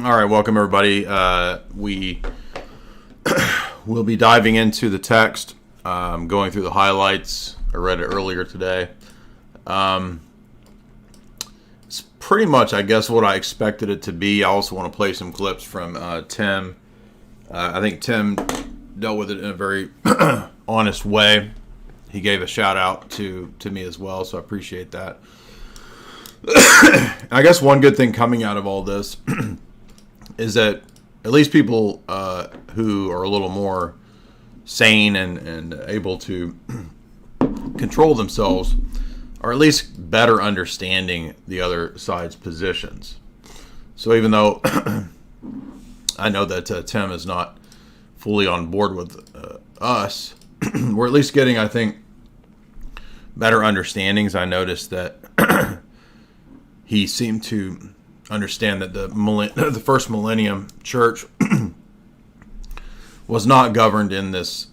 All right, welcome everybody. We will be diving into the text, going through the highlights. I read it earlier today. It's pretty much, I guess, what I expected it to be. I also want to play some clips from Tim. I think Tim dealt with it in a very honest way. He gave a shout out to me as well, so I appreciate that. I guess one good thing coming out of all this is that at least people who are a little more sane and able to control themselves are at least better understanding the other side's positions. So even though I know that Tim is not fully on board with us, we're at least getting, I think, better understandings. I noticed that he seemed to understand that the first millennium church was not governed in this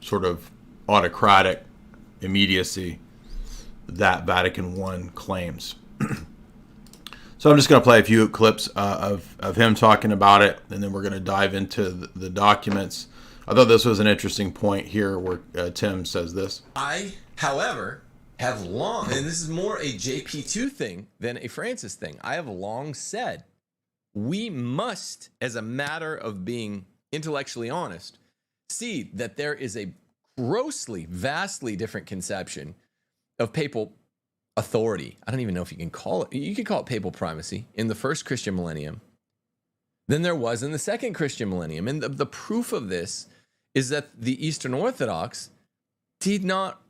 sort of autocratic immediacy that Vatican I claims. So I'm just going to play a few clips of him talking about it, and then we're going to dive into the documents. I thought this was an interesting point here where Tim says this. I, however, have long, and this is more a JP2 thing than a Francis thing, I have long said we must, as a matter of being intellectually honest, see that there is a grossly, vastly different conception of papal authority. I don't even know if you can call it papal primacy in the first Christian millennium than there was in the second Christian millennium. And the proof of this is that the Eastern Orthodox did not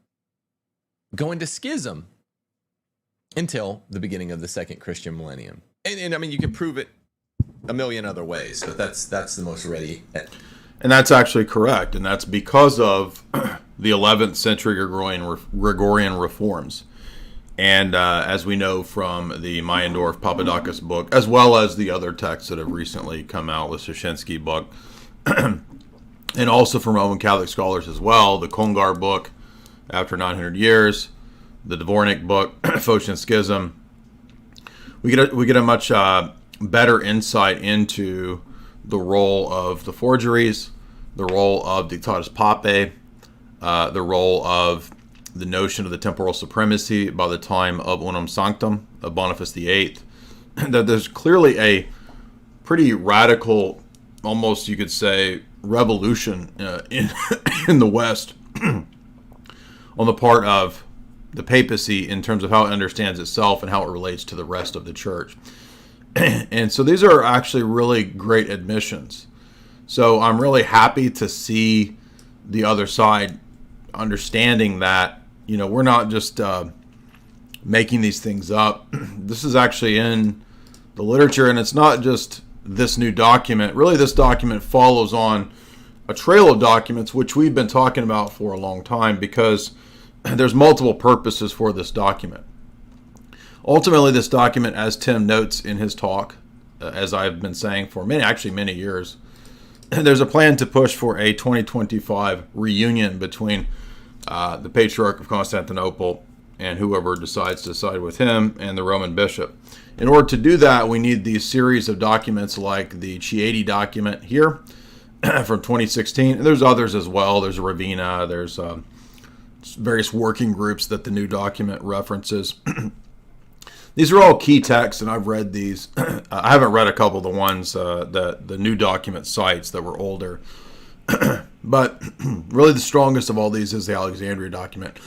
go into schism until the beginning of the second Christian millennium. And I mean, you can prove it a million other ways, but that's the most ready. And that's actually correct. And that's because of the 11th century Gregorian reforms. And as we know from the Meyendorff Papadakis book, as well as the other texts that have recently come out, the Soshinsky book, and also from Roman Catholic scholars as well, the Congar book, After 900 Years, the Dvornik book, Phocian Schism, we get a much better insight into the role of the forgeries, the role of Dictatus Papae, the role of the notion of the temporal supremacy by the time of Unum Sanctum of Boniface VIII. That there's clearly a pretty radical, almost you could say, revolution in the West on the part of the papacy in terms of how it understands itself and how it relates to the rest of the church. And so these are actually really great admissions. So I'm really happy to see the other side understanding that, you know, we're not just making these things up. This is actually in the literature, and it's not just this new document. Really, this document follows on a trail of documents which we've been talking about for a long time, because there's multiple purposes for this document. Ultimately, this document, as Tim notes in his talk, as I've been saying for many years, there's a plan to push for a 2025 reunion between the Patriarch of Constantinople and whoever decides to side with him and the Roman bishop. In order to do that, we need these series of documents like the Chieti document here from 2016. And there's others as well. There's a Ravina. There's various working groups that the new document references. These are all key texts, and I've read these. I haven't read a couple of the ones that the new document cites that were older. But really the strongest of all these is the Alexandria document.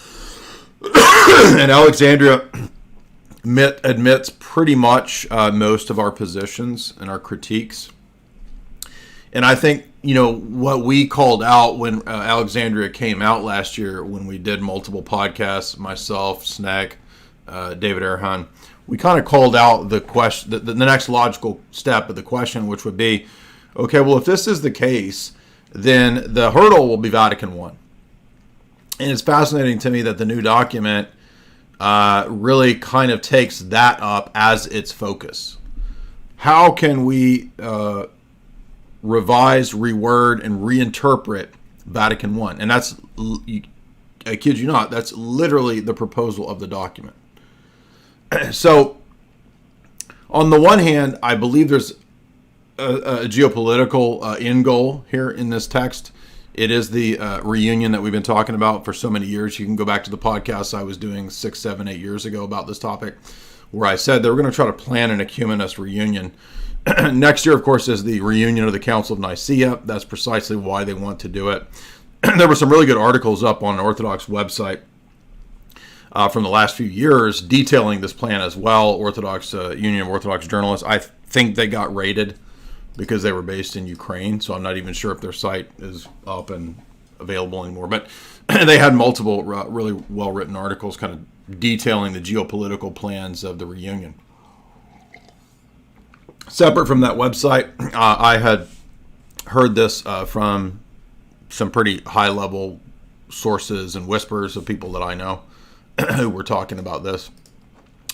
And Alexandria admits pretty much most of our positions and our critiques. And I think, you know, what we called out when Alexandria came out last year, when we did multiple podcasts, myself, Snag, David Erhan, we kind of called out the question, the next logical step of the question, which would be, okay, well, if this is the case, then the hurdle will be Vatican I. And it's fascinating to me that the new document really kind of takes that up as its focus. How can we revise, reword, and reinterpret Vatican I? And that's, I kid you not, that's literally the proposal of the document. So, on the one hand, I believe there's a geopolitical end goal here in this text. It is the reunion that we've been talking about for so many years. You can go back to the podcast I was doing 6, 7, 8 years ago about this topic, where I said they were going to try to plan an ecumenist reunion. Next year, of course, is the reunion of the Council of Nicaea. That's precisely why they want to do it. There were some really good articles up on an Orthodox website from the last few years detailing this plan as well. Orthodox Union of Orthodox Journalists. I think they got raided because they were based in Ukraine, so I'm not even sure if their site is up and available anymore. But they had multiple really well-written articles kind of detailing the geopolitical plans of the reunion. Separate from that website, I had heard this from some pretty high-level sources and whispers of people that I know who were talking about this.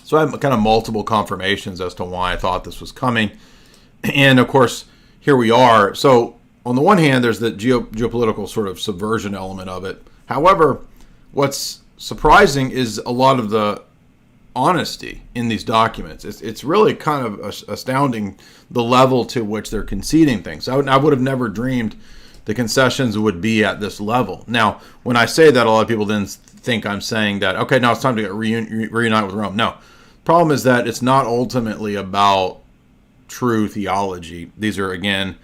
So I have kind of multiple confirmations as to why I thought this was coming. And, of course, here we are. So, on the one hand, there's the geopolitical sort of subversion element of it. However, what's surprising is a lot of the honesty in these documents. It's really kind of astounding the level to which they're conceding things. I would have never dreamed the concessions would be at this level. Now, when I say that, a lot of people then think I'm saying that, okay, now it's time to reunite with Rome. No. Problem is that it's not ultimately about true theology. These are, again,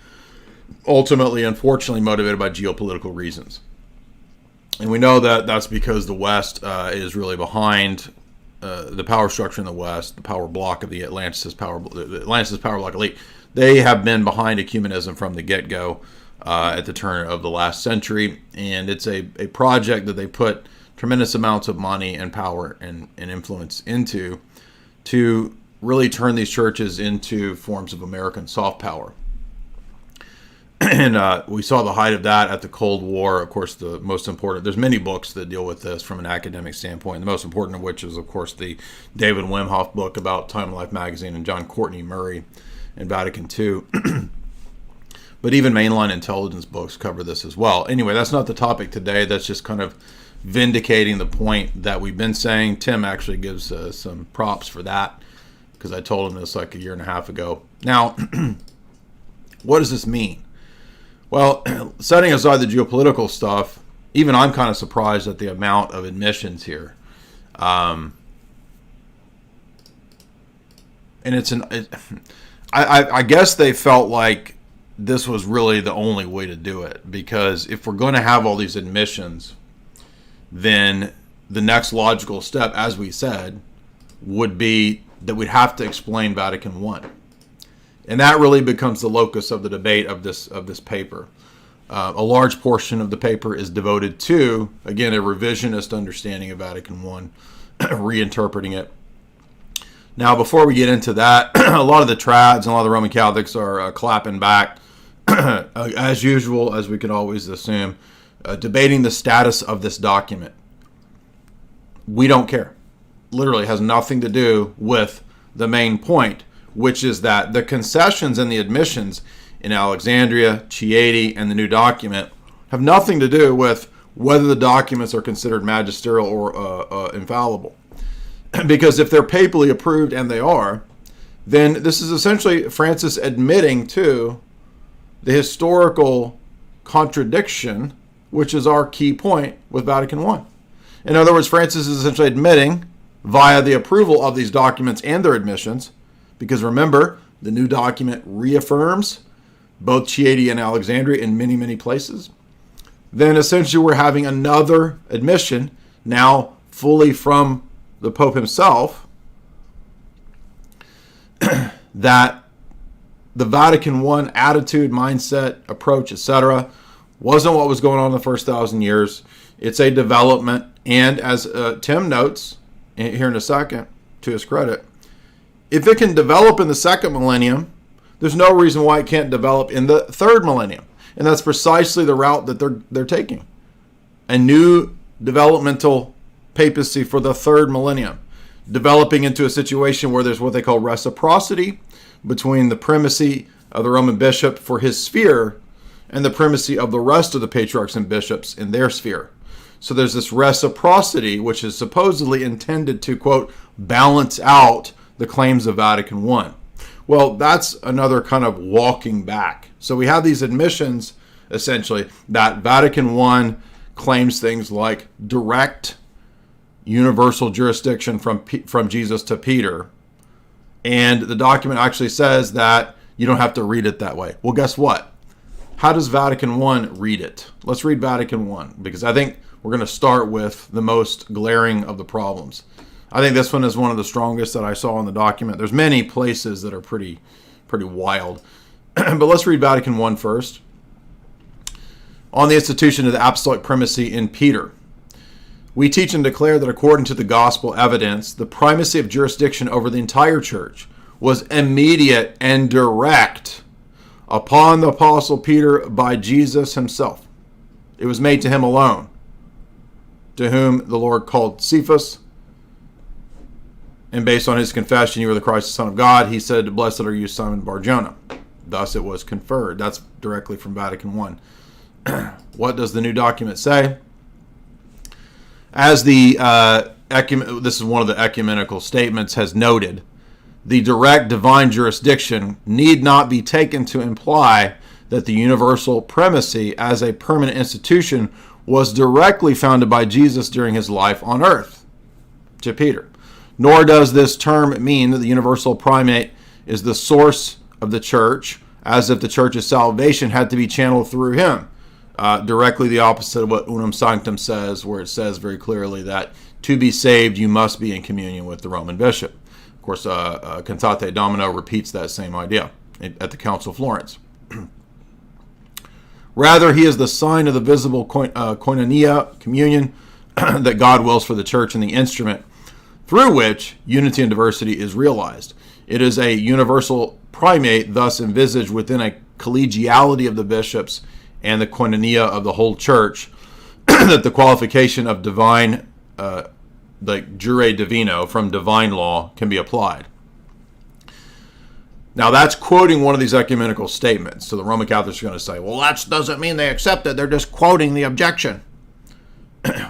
ultimately, unfortunately, motivated by geopolitical reasons. And we know that that's because the West is really behind the power structure in the West, the power block of the Atlantis power block elite. They have been behind ecumenism from the get-go at the turn of the last century. And it's a project that they put tremendous amounts of money and power and influence into to really turn these churches into forms of American soft power. And we saw the height of that at the Cold War. Of course, the most important, there's many books that deal with this from an academic standpoint. The most important of which is, of course, the David Wimhoff book about Time and Life magazine and John Courtney Murray and Vatican II. But even mainline intelligence books cover this as well. Anyway, that's not the topic today. That's just kind of vindicating the point that we've been saying. Tim actually gives some props for that, because I told him this like a year and a half ago. Now, what does this mean? Well, setting aside the geopolitical stuff, even I'm kind of surprised at the amount of admissions here. And I guess they felt like this was really the only way to do it, because if we're going to have all these admissions, then the next logical step, as we said, would be that we'd have to explain Vatican I. And that really becomes the locus of the debate of this paper. A large portion of the paper is devoted to, again, a revisionist understanding of Vatican I, reinterpreting it. Now, before we get into that, a lot of the trads and a lot of the Roman Catholics are clapping back, as usual, as we can always assume, debating the status of this document. We don't care. Literally has nothing to do with the main point, which is that the concessions and the admissions in Alexandria, Chieti, and the new document have nothing to do with whether the documents are considered magisterial or infallible. Because if they're papally approved, and they are, then this is essentially Francis admitting to the historical contradiction, which is our key point with Vatican I. In other words, Francis is essentially admitting, via the approval of these documents and their admissions, because remember, the new document reaffirms both Chieti and Alexandria in many, many places, then essentially we're having another admission, now fully from the Pope himself, that the Vatican I attitude, mindset, approach, etc., wasn't what was going on in the first 1,000 years. It's a development, and as Tim notes here in a second, to his credit, if it can develop in the second millennium, there's no reason why it can't develop in the third millennium. And that's precisely the route that they're taking. A new developmental papacy for the third millennium, developing into a situation where there's what they call reciprocity between the primacy of the Roman bishop for his sphere and the primacy of the rest of the patriarchs and bishops in their sphere. So there's this reciprocity, which is supposedly intended to, quote, balance out the claims of Vatican I. Well, that's another kind of walking back. So we have these admissions, essentially, that Vatican I claims things like direct universal jurisdiction from Jesus to Peter. And the document actually says that you don't have to read it that way. Well, guess what? How does Vatican I read it? Let's read Vatican I, because I think we're going to start with the most glaring of the problems. I think this one is one of the strongest that I saw in the document. There's many places that are pretty wild. But let's read Vatican I first. On the institution of the apostolic primacy in Peter. We teach and declare that according to the gospel evidence, the primacy of jurisdiction over the entire church was immediate and direct upon the apostle Peter by Jesus himself. It was made to him alone, to whom the Lord called Cephas. And based on his confession, you are the Christ, the Son of God, he said, blessed are you, Simon Bar-Jonah. Thus it was conferred. That's directly from Vatican I. What does the new document say? As this is one of the ecumenical statements has noted, the direct divine jurisdiction need not be taken to imply that the universal primacy as a permanent institution was directly founded by Jesus during his life on earth to Peter. Nor does this term mean that the universal primate is the source of the church, as if the church's salvation had to be channeled through him. Directly the opposite of what Unum Sanctum says, where it says very clearly that to be saved, you must be in communion with the Roman bishop. Of course, Cantate Domino repeats that same idea at the Council of Florence. Rather, he is the sign of the visible koinonia, communion, that God wills for the church and the instrument through which unity and diversity is realized. It is a universal primate, thus envisaged within a collegiality of the bishops and the koinonia of the whole church, that the qualification of divine, like jure divino, from divine law, can be applied. Now that's quoting one of these ecumenical statements. So the Roman Catholics are going to say, well, that doesn't mean they accept it. They're just quoting the objection.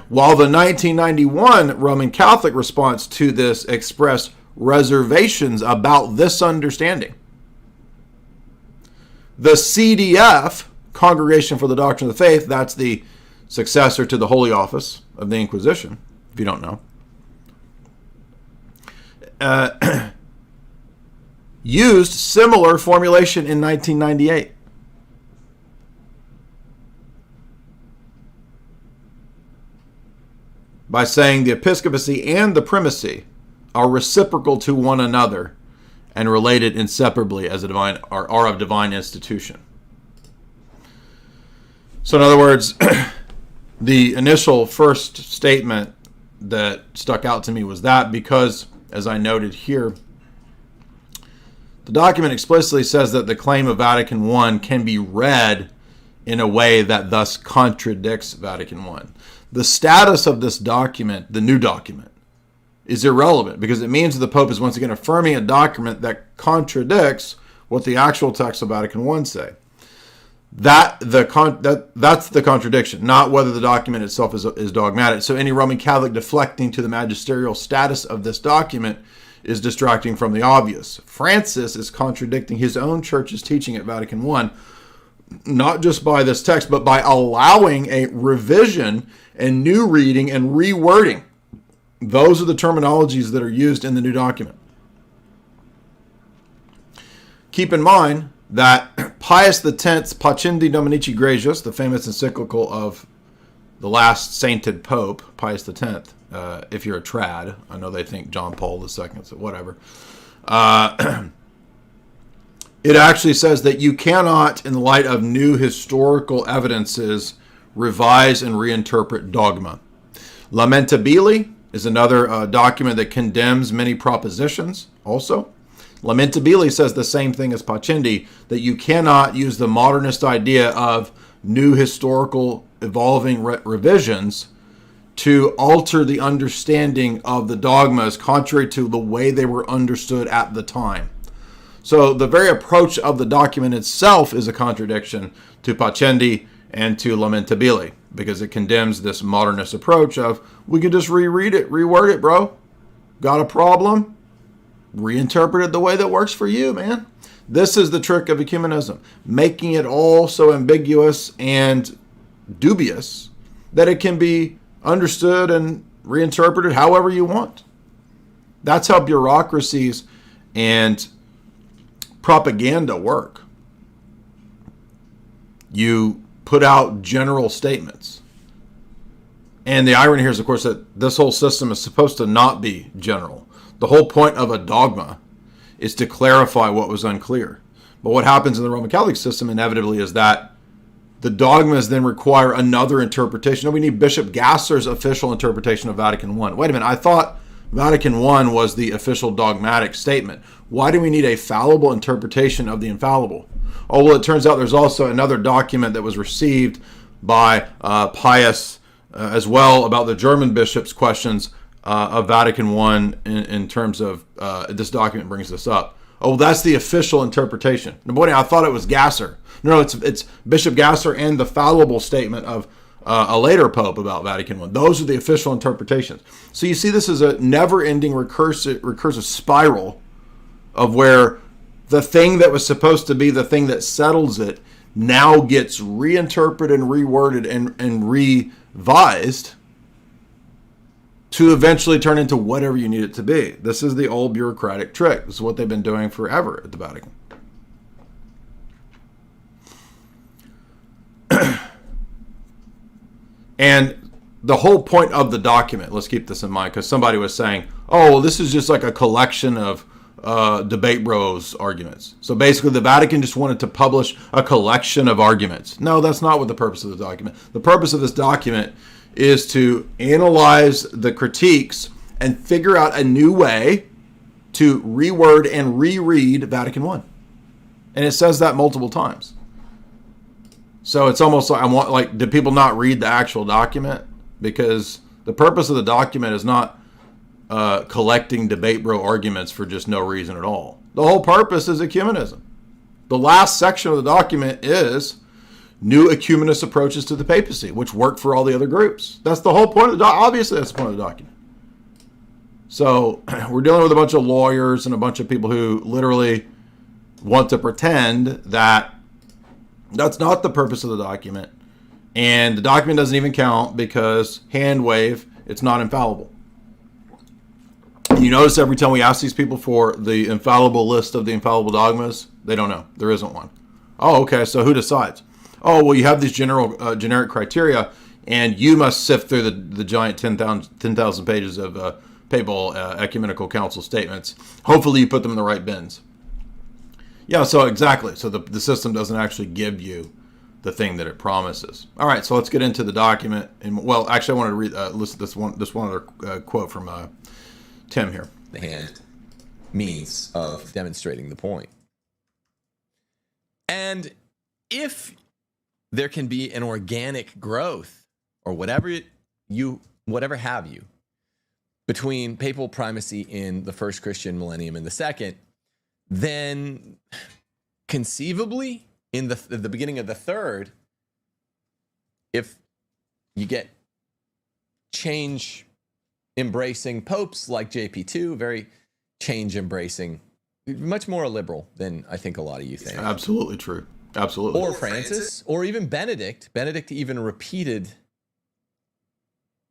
While the 1991 Roman Catholic response to this expressed reservations about this understanding. The CDF, Congregation for the Doctrine of the Faith, that's the successor to the Holy Office of the Inquisition, if you don't know, used similar formulation in 1998. By saying the episcopacy and the primacy are reciprocal to one another and related inseparably as are of divine institution. So in other words, the initial first statement that stuck out to me was that because, as I noted here, the document explicitly says that the claim of Vatican I can be read in a way that thus contradicts Vatican I. The status of this document, the new document, is irrelevant because it means that the Pope is once again affirming a document that contradicts what the actual text of Vatican I say. That's the contradiction, not whether the document itself is dogmatic. So any Roman Catholic deflecting to the magisterial status of this document is distracting from the obvious. Francis is contradicting his own church's teaching at Vatican I, not just by this text, but by allowing a revision and new reading and rewording. Those are the terminologies that are used in the new document. Keep in mind that Pius X's Pacindi Dominici Gratius, the famous encyclical of the last sainted pope, Pius X, if you're a trad, I know they think John Paul II, so whatever. It actually says that you cannot, in the light of new historical evidences, revise and reinterpret dogma. Lamentabili is another document that condemns many propositions also. Lamentabili says the same thing as Pacindi, that you cannot use the modernist idea of new historical evolving revisions to alter the understanding of the dogmas contrary to the way they were understood at the time. So the very approach of the document itself is a contradiction to Pacindi and to Lamentabili, because it condemns this modernist approach of, we can just reread it, reword it, bro. Got a problem? reinterpret it the way that works for you, man. This is the trick of ecumenism, making it all so ambiguous and dubious that it can be understood and reinterpreted however you want. That's how bureaucracies and propaganda work. You put out general statements. And the irony here is, of course, that this whole system is supposed to not be general. The whole point of a dogma is to clarify what was unclear. But what happens in the Roman Catholic system inevitably is that the dogmas then require another interpretation. And we need Bishop Gasser's official interpretation of Vatican I. Wait a minute, I thought Vatican I was the official dogmatic statement. Why do we need a fallible interpretation of the infallible? Oh, well, it turns out there's also another document that was received by Pius as well about the German bishop's questions of Vatican I in terms of this document brings this up. Oh, that's the official interpretation. No, boy, I thought it was Gasser. No, it's Bishop Gasser and the fallible statement of a later pope about Vatican I. Those are the official interpretations. So you see, this is a never-ending recursive spiral of where the thing that was supposed to be the thing that settles it now gets reinterpreted and reworded and revised to eventually turn into whatever you need it to be. This is the old bureaucratic trick. This is what they've been doing forever at the Vatican. And the whole point of the document, let's keep this in mind, because somebody was saying, oh, well, this is just like a collection of debate bros arguments. So basically the Vatican just wanted to publish a collection of arguments. No, that's not what the purpose of the document. The purpose of this document is to analyze the critiques and figure out a new way to reword and reread Vatican I. And it says that multiple times. So it's almost like, did people not read the actual document? Because the purpose of the document is not collecting debate bro arguments for just no reason at all. The whole purpose is ecumenism. The last section of the document is new ecumenist approaches to the papacy, which work for all the other groups. That's the whole point of the document. Obviously, that's the point of the document. So we're dealing with a bunch of lawyers and a bunch of people who literally want to pretend that that's not the purpose of the document. And the document doesn't even count because, hand wave, it's not infallible. You notice every time we ask these people for the infallible list of the infallible dogmas, they don't know. There isn't one. Oh, okay, so who decides? Oh, well, you have these generic criteria, and you must sift through the giant 10,000 pages of Papal Ecumenical Council statements. Hopefully you put them in the right bins. Yeah, so exactly. So the system doesn't actually give you the thing that it promises. All right, so let's get into the document. And well, actually, I wanted to read listen to this one other quote from Tim here. The hand means of demonstrating the point. And if there can be an organic growth or whatever have you between papal primacy in the first Christian millennium and the second, then conceivably in the beginning of the third, if you get change embracing popes like JP2, very change embracing, much more liberal than I think a lot of you think. Absolutely true. Absolutely. Or Francis, or even Benedict. Benedict even repeated.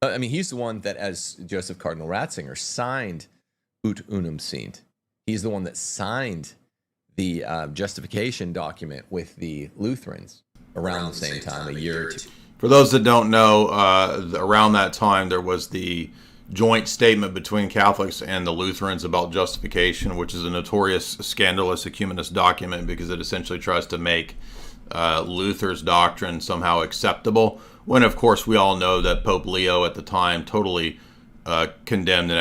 I mean, he's the one that, as Joseph Cardinal Ratzinger, signed Ut Unum Sint. He's the one that signed the justification document with the Lutherans around the same time, a year or two. For those that don't know, around that time there was the joint statement between Catholics and the Lutherans about justification, which is a notorious, scandalous ecumenist document because it essentially tries to make Luther's doctrine somehow acceptable, when of course we all know that Pope Leo at the time totally condemned and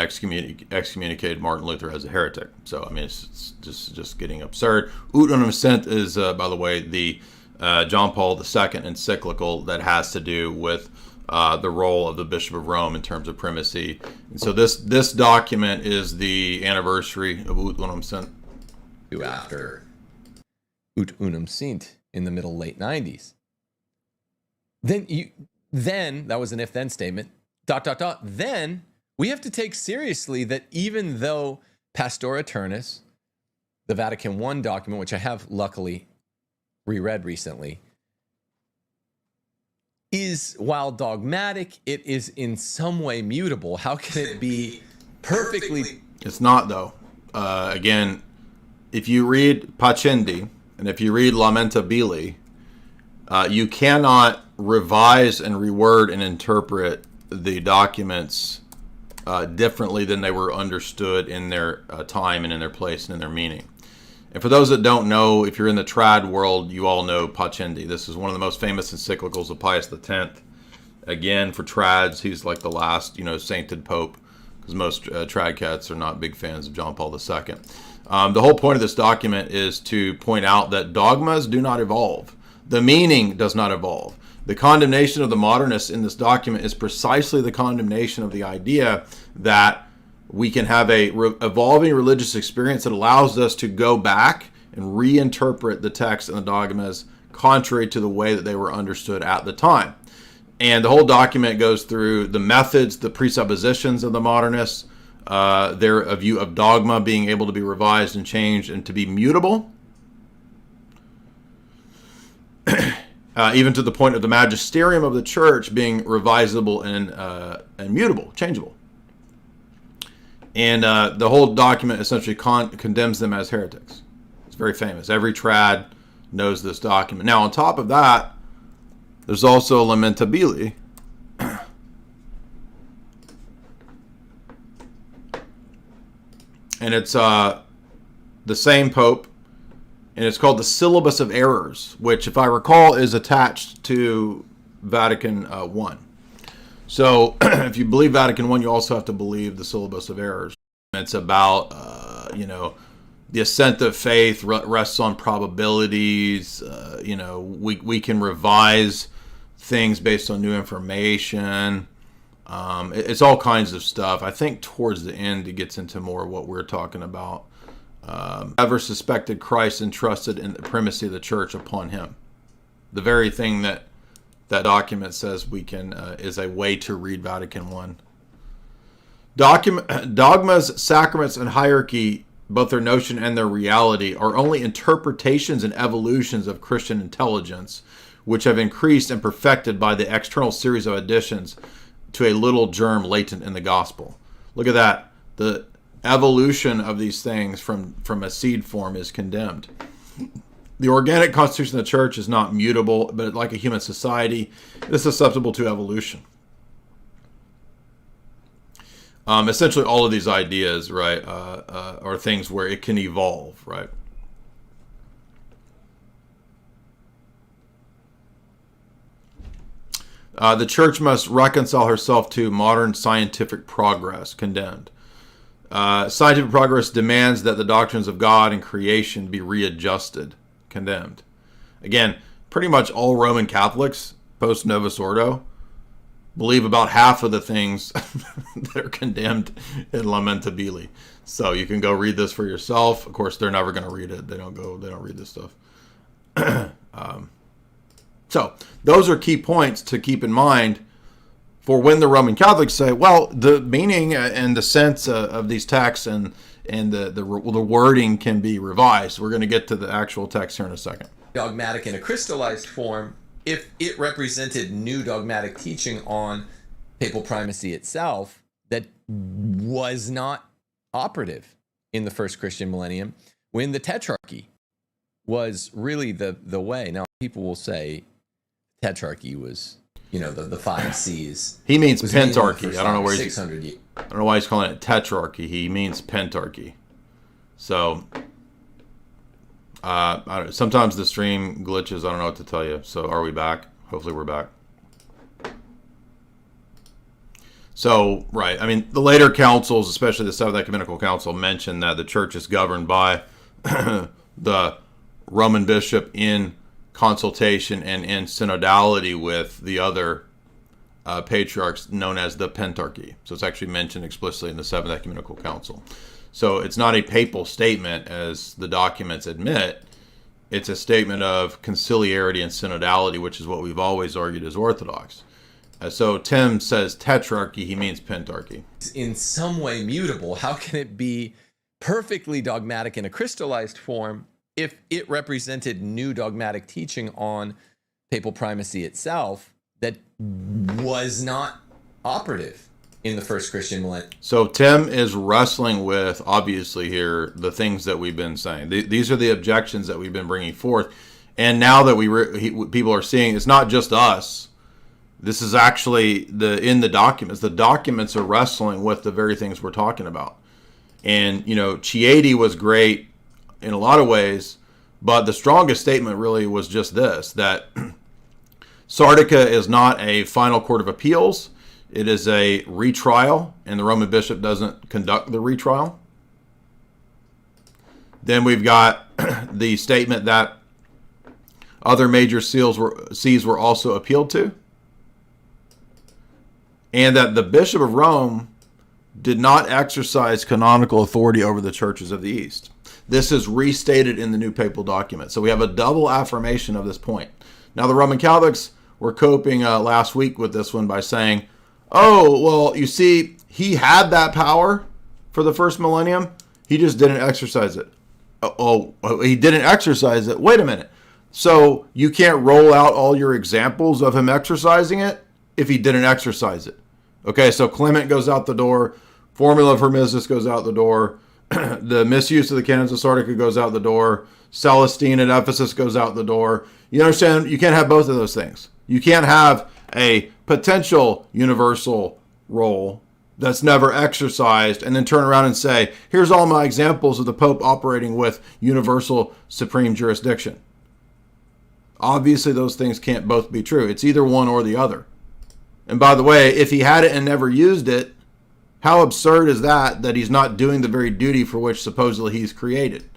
excommunicated Martin Luther as a heretic. So I mean, it's just getting absurd. Ut Unum Sint is, by the way, the John Paul II encyclical that has to do with the role of the Bishop of Rome in terms of primacy. And so this document is the anniversary of Ut Unum Sint. After Ut Unum Sint in the late 90s. Then that was an if-then statement. ... Then we have to take seriously that even though Pastor Aeternus, the Vatican I document, which I have luckily reread recently, is, while dogmatic, it is in some way mutable. How can it be perfectly? It's not, though. Again, if you read Pacendi and if you read Lamentabili, you cannot revise and reword and interpret the documents differently than they were understood in their time and in their place and in their meaning. And for those that don't know, if you're in the trad world, you all know Pacendi. This is one of the most famous encyclicals of Pius X. Again, for trads, he's like the last, sainted pope, because most trad cats are not big fans of John Paul II. The whole point of this document is to point out that dogmas do not evolve. The meaning does not evolve. The condemnation of the modernists in this document is precisely the condemnation of the idea that we can have a evolving religious experience that allows us to go back and reinterpret the text and the dogmas contrary to the way that they were understood at the time. And the whole document goes through the methods, the presuppositions of the modernists, their view of dogma being able to be revised and changed and to be mutable, even to the point of the magisterium of the church being revisable and mutable, changeable. And the whole document essentially condemns them as heretics. It's very famous. Every trad knows this document. Now, on top of that, there's also Lamentabili. And it's the same pope, and it's called the Syllabus of Errors, which, if I recall, is attached to Vatican I. So if you believe Vatican I, you also have to believe the Syllabus of Errors. It's about, the assent of faith rests on probabilities. We can revise things based on new information. It's all kinds of stuff. I think towards the end, it gets into more of what we're talking about. Ever suspected Christ entrusted in the primacy of the church upon him. The very thing that document says we can is a way to read Vatican I. Dogmas, sacraments, and hierarchy, both their notion and their reality, are only interpretations and evolutions of Christian intelligence, which have increased and perfected by the external series of additions to a little germ latent in the gospel. Look at that. The evolution of these things from a seed form is condemned. The organic constitution of the church is not mutable, but like a human society, it is susceptible to evolution. Essentially, all of these ideas, right, are things where it can evolve, right? The church must reconcile herself to modern scientific progress, condemned. Scientific progress demands that the doctrines of God and creation be readjusted, condemned. Again, pretty much all Roman Catholics, post Novus Ordo, believe about half of the things that are condemned in Lamentabili. So you can go read this for yourself. Of course, they're never going to read it. They don't read this stuff. So those are key points to keep in mind for when the Roman Catholics say, well, the meaning and the sense of these texts and the wording can be revised. We're going to get to the actual text here in a second. Dogmatic in a crystallized form, if it represented new dogmatic teaching on papal primacy itself that was not operative in the first Christian millennium, when the tetrarchy was really the way. Now, people will say tetrarchy was, the 5 C's. He means pentarchy. I don't know where 600 years. I don't know why he's calling it tetrarchy. He means pentarchy. So, sometimes the stream glitches. I don't know what to tell you. So, are we back? Hopefully, we're back. So, right. I mean, the later councils, especially the Seventh Ecumenical Council, mentioned that the church is governed by the Roman bishop in consultation and in synodality with the other patriarchs, known as the pentarchy. So it's actually mentioned explicitly in the Seventh Ecumenical Council. So it's not a papal statement, as the documents admit. It's a statement of conciliarity and synodality, which is what we've always argued as Orthodox. So Tim says tetrarchy, he means pentarchy. In some way mutable. How can it be perfectly dogmatic in a crystallized form if it represented new dogmatic teaching on papal primacy itself that was not operative in the first Christian millennium. So Tim is wrestling with, obviously here, the things that we've been saying. These are the objections that we've been bringing forth. And now that people are seeing, it's not just us. This is actually in the documents. The documents are wrestling with the very things we're talking about. And, Chieti was great in a lot of ways, but the strongest statement really was just this, that Sardica is not a final court of appeals. It is a retrial, and the Roman bishop doesn't conduct the retrial. Then we've got the statement that other major sees were also appealed to, and that the Bishop of Rome did not exercise canonical authority over the churches of the East. This is restated in the new papal document. So we have a double affirmation of this point. Now, the Roman Catholics were coping last week with this one by saying, oh, well, you see, he had that power for the first millennium. He just didn't exercise it. Oh, he didn't exercise it. Wait a minute. So you can't roll out all your examples of him exercising it if he didn't exercise it. Okay, so Clement goes out the door. Formula of Hermesis goes out the door. The misuse of the canons of Sardica goes out the door. Celestine at Ephesus goes out the door. You understand? You can't have both of those things. You can't have a potential universal role that's never exercised and then turn around and say, here's all my examples of the Pope operating with universal supreme jurisdiction. Obviously, those things can't both be true. It's either one or the other. And by the way, if he had it and never used it, how absurd is that he's not doing the very duty for which supposedly he's created?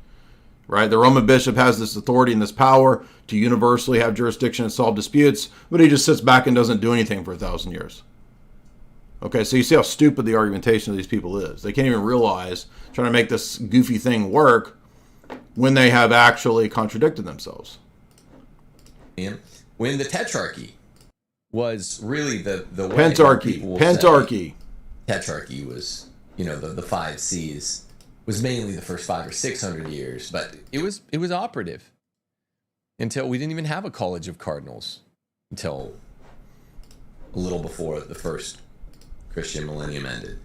Right? The Roman bishop has this authority and this power to universally have jurisdiction and solve disputes, but he just sits back and doesn't do anything for 1,000 years. Okay, so you see how stupid the argumentation of these people is. They can't even realize trying to make this goofy thing work when they have actually contradicted themselves. When the Tetrarchy was really the way Pentarchy. Tetrarchy was, the 5 C's was mainly the first 500 or 600 years, but it was operative until we didn't even have a college of cardinals until a little before the first Christian millennium ended.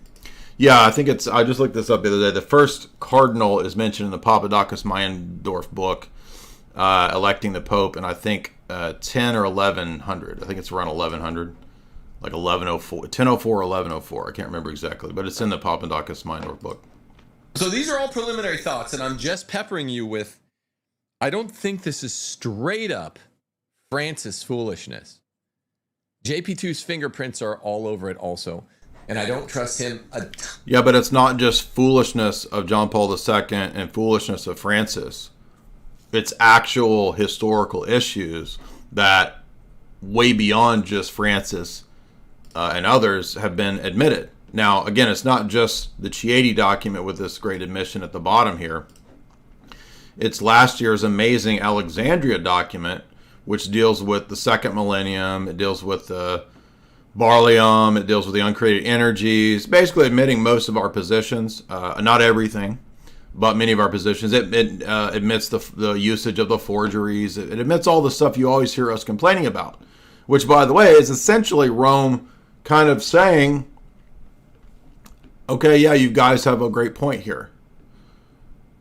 Yeah, I just looked this up the other day. The first cardinal is mentioned in the Papadakis Meyendorff book, electing the Pope, and I think 10 or 1100. I think it's around 1100. Like 1104, 1004 or 1104. I can't remember exactly, but it's in the Papadakis Meyendorff book. So these are all preliminary thoughts, and I'm just peppering you with, I don't think this is straight up Francis foolishness. JP2's fingerprints are all over it also, and I don't trust him Yeah, but it's not just foolishness of John Paul II and foolishness of Francis. It's actual historical issues that way beyond just Francis and others have been admitted. Now, again, it's not just the Chieti document with this great admission at the bottom here. It's last year's amazing Alexandria document, which deals with the second millennium. It deals with the Barlium. It deals with the uncreated energies, basically admitting most of our positions, not everything, but many of our positions. It admits the usage of the forgeries. It admits all the stuff you always hear us complaining about, which, by the way, is essentially Rome kind of saying, okay, yeah, you guys have a great point here.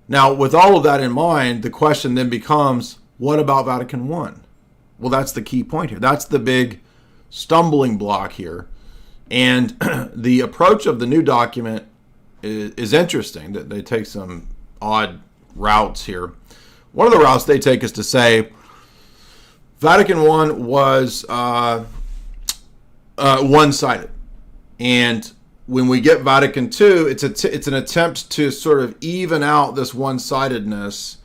Now, with all of that in mind, the question then becomes, what about Vatican I? Well, that's the key point here. That's the big stumbling block here. And the approach of the new document is interesting. That they take some odd routes here. One of the routes they take is to say Vatican I was one-sided. And when we get Vatican II, it's an attempt to sort of even out this one-sidedness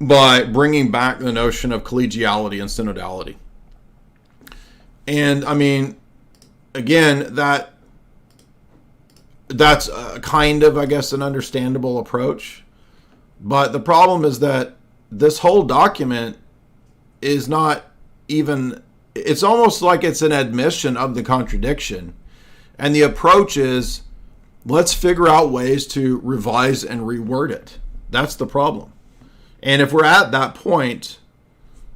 by bringing back the notion of collegiality and synodality. And I mean, again, that's kind of, I guess, an understandable approach. But the problem is that this whole document is not even, it's almost like it's an admission of the contradiction. And the approach is, let's figure out ways to revise and reword it. That's the problem. And if we're at that point,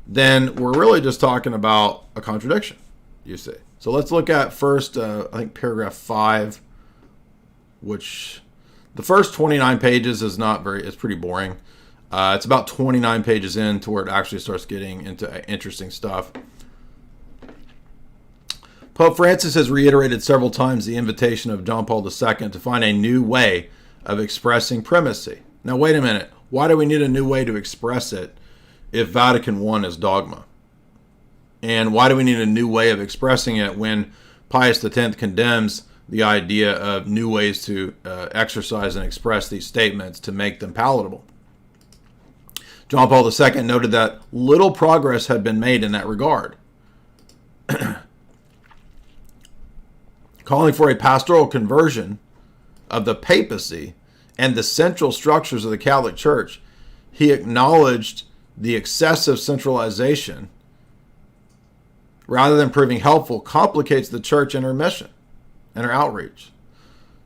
then we're really just talking about a contradiction, you see. So let's look at first, I think paragraph 5, which the first 29 pages is it's pretty boring. It's about 29 pages in to where it actually starts getting into interesting stuff. Pope Francis has reiterated several times the invitation of John Paul II to find a new way of expressing primacy. Now, wait a minute. Why do we need a new way to express it if Vatican I is dogma? And why do we need a new way of expressing it when Pius X condemns the idea of new ways to exercise and express these statements to make them palatable? John Paul II noted that little progress had been made in that regard, calling for a pastoral conversion of the papacy and the central structures of the Catholic Church. He acknowledged the excessive centralization, rather than proving helpful, complicates the church and her mission and her outreach.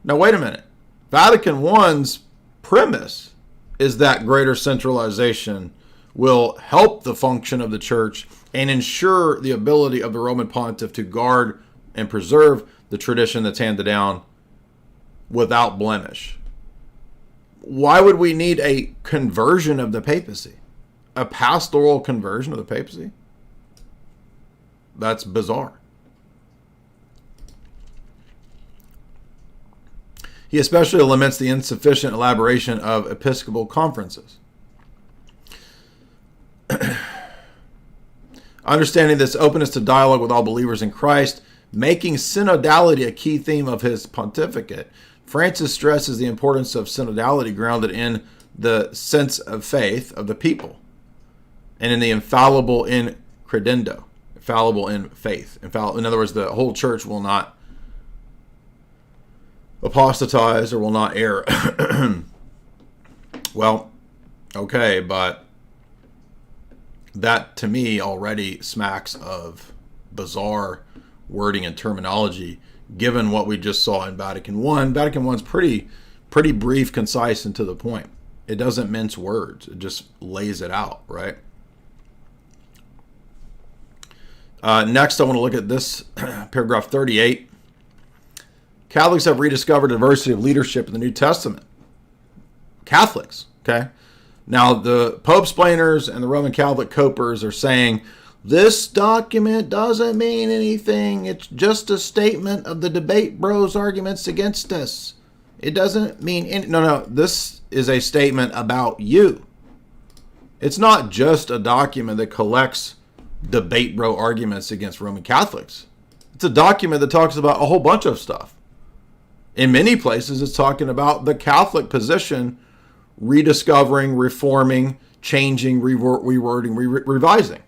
Now, wait a minute. Vatican I's premise is that greater centralization will help the function of the church and ensure the ability of the Roman pontiff to guard and preserve the tradition that's handed down without blemish. Why would we need a conversion of the papacy? A pastoral conversion of the papacy? That's bizarre. He especially laments the insufficient elaboration of episcopal conferences. Understanding this openness to dialogue with all believers in Christ, making synodality a key theme of his pontificate, Francis stresses the importance of synodality grounded in the sense of faith of the people and in the infallible in credendo, infallible in faith. In other words, the whole church will not apostatize or will not err. Well, okay, but that to me already smacks of bizarre wording and terminology, given what we just saw in Vatican I. Vatican I's pretty brief, concise, and to the point. It doesn't mince words. It just lays it out, right? Next, I want to look at this paragraph 38. Catholics have rediscovered diversity of leadership in the New Testament. Catholics, okay? Now, the Pope-splainers and the Roman Catholic copers are saying, this document doesn't mean anything. It's just a statement of the debate bros' arguments against us. It doesn't mean any... No, this is a statement about you. It's not just a document that collects debate bro arguments against Roman Catholics. It's a document that talks about a whole bunch of stuff. In many places, it's talking about the Catholic position, rediscovering, reforming, changing, rewording, revising.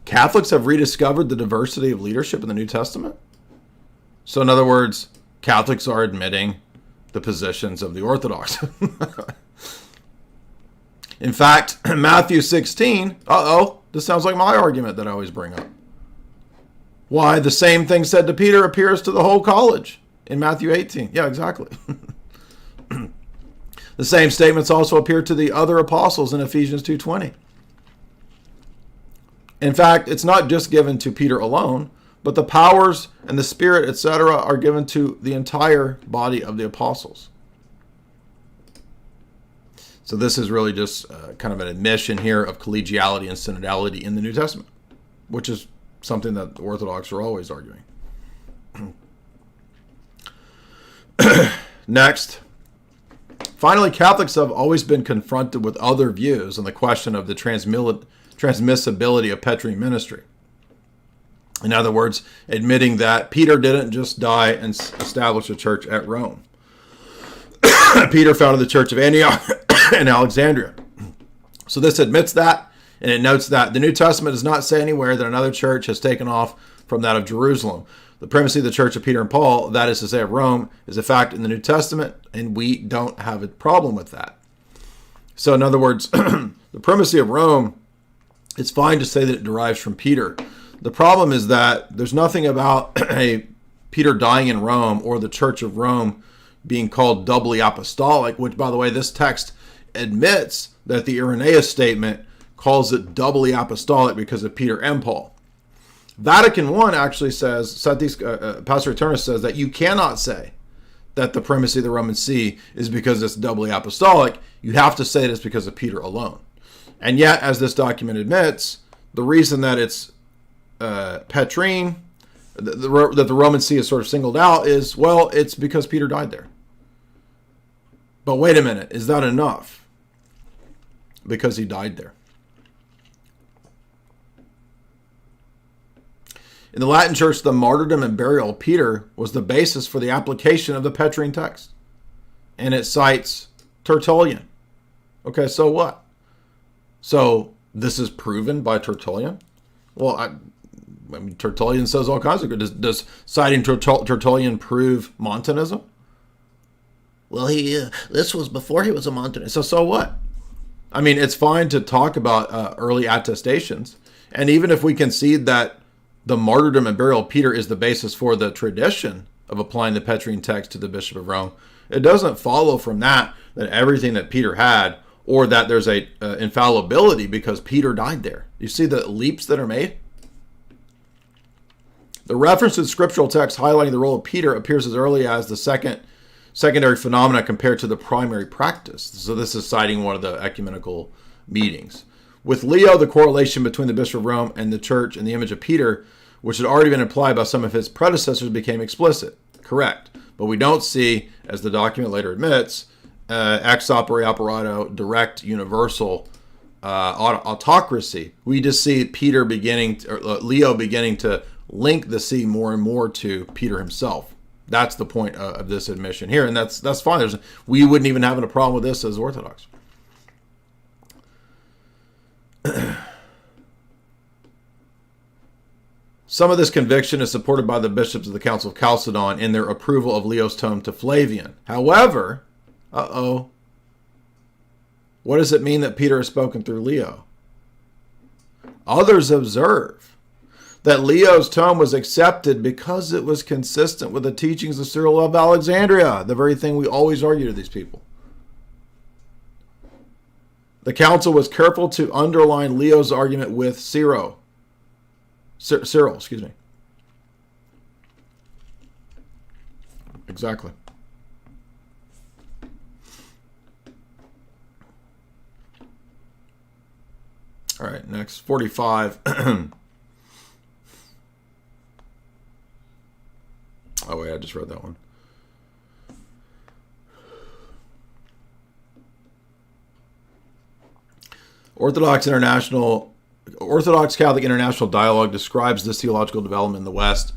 Catholics have rediscovered the diversity of leadership in the New Testament. So in other words, Catholics are admitting the positions of the Orthodox. In fact, Matthew 16, this sounds like my argument that I always bring up. Why, the same thing said to Peter appears to the whole college in Matthew 18. Yeah, exactly. The same statements also appear to the other apostles in Ephesians 2:20. In fact, it's not just given to Peter alone, but the powers and the Spirit, etc., are given to the entire body of the apostles. So this is really just kind of an admission here of collegiality and synodality in the New Testament, which is something that the Orthodox are always arguing. Next, finally, Catholics have always been confronted with other views on the question of the transmissibility of Petrine ministry. In other words, admitting that Peter didn't just die and establish a church at Rome. Peter founded the Church of Antioch and Alexandria. So this admits that, and it notes that the New Testament does not say anywhere that another church has taken off from that of Jerusalem. The primacy of the Church of Peter and Paul, that is to say of Rome, is a fact in the New Testament, and we don't have a problem with that. So in other words, the primacy of Rome, it's fine to say that it derives from Peter. The problem is that there's nothing about a Peter dying in Rome or the Church of Rome being called doubly apostolic, which, by the way, this text admits that the Irenaeus statement calls it doubly apostolic because of Peter and Paul. Vatican I actually says, Pastor Eternus says that you cannot say that the primacy of the Roman See is because it's doubly apostolic. You have to say it's because of Peter alone. And yet, as this document admits, the reason that it's Petrine, that the Roman See is sort of singled out is, well, it's because Peter died there. But wait a minute, is that enough? Because he died there. In the Latin Church, the martyrdom and burial of Peter was the basis for the application of the Petrine text. And it cites Tertullian. Okay, so what? So this is proven by Tertullian? Well, I mean, Tertullian says all kinds of good. Does citing Tertullian prove Montanism? Well, this was before he was a Montanist. So what? I mean, it's fine to talk about early attestations. And even if we concede that the martyrdom and burial of Peter is the basis for the tradition of applying the Petrine text to the Bishop of Rome, it doesn't follow from that everything that Peter had, or that there's a infallibility because Peter died there. You see the leaps that are made? The reference to the scriptural text highlighting the role of Peter appears as early as the secondary phenomena compared to the primary practice. So this is citing one of the ecumenical meetings. With Leo, the correlation between the Bishop of Rome and the Church and the image of Peter, which had already been implied by some of his predecessors, became explicit. Correct. But we don't see, as the document later admits, ex opere operato, direct, universal autocracy. We just see Leo beginning to link the see more and more to Peter himself. That's the point of this admission here, and that's fine. We wouldn't even have a problem with this as Orthodox. Some of this conviction is supported by the bishops of the Council of Chalcedon in their approval of Leo's tome to Flavian. However, what does it mean that Peter has spoken through Leo? Others observe that Leo's tome was accepted because it was consistent with the teachings of Cyril of Alexandria, the very thing we always argue to these people. The council was careful to underline Leo's argument with Cyril, excuse me. Exactly. All right, next, 45. Oh, wait, I just read that one. Orthodox Catholic International Dialogue describes this theological development in the West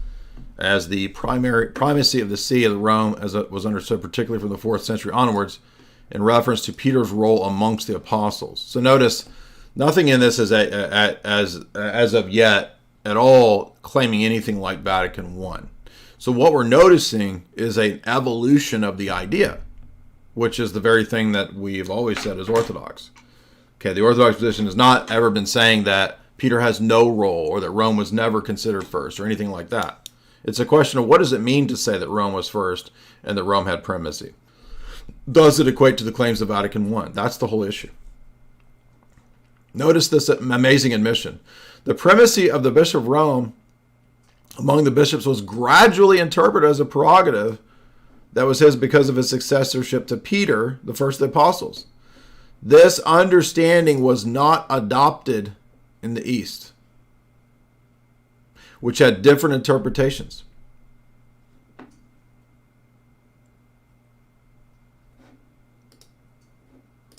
as the primacy of the See of Rome, as it was understood particularly from the 4th century onwards, in reference to Peter's role amongst the apostles. So notice, nothing in this is as of yet at all claiming anything like Vatican I. So what we're noticing is an evolution of the idea, which is the very thing that we've always said as Orthodox. Okay, the Orthodox position has not ever been saying that Peter has no role or that Rome was never considered first or anything like that. It's a question of what does it mean to say that Rome was first and that Rome had primacy? Does it equate to the claims of Vatican I? That's the whole issue. Notice this amazing admission. The primacy of the Bishop of Rome among the bishops was gradually interpreted as a prerogative that was his because of his successorship to Peter, the first of the apostles. This understanding was not adopted in the East, which had different interpretations.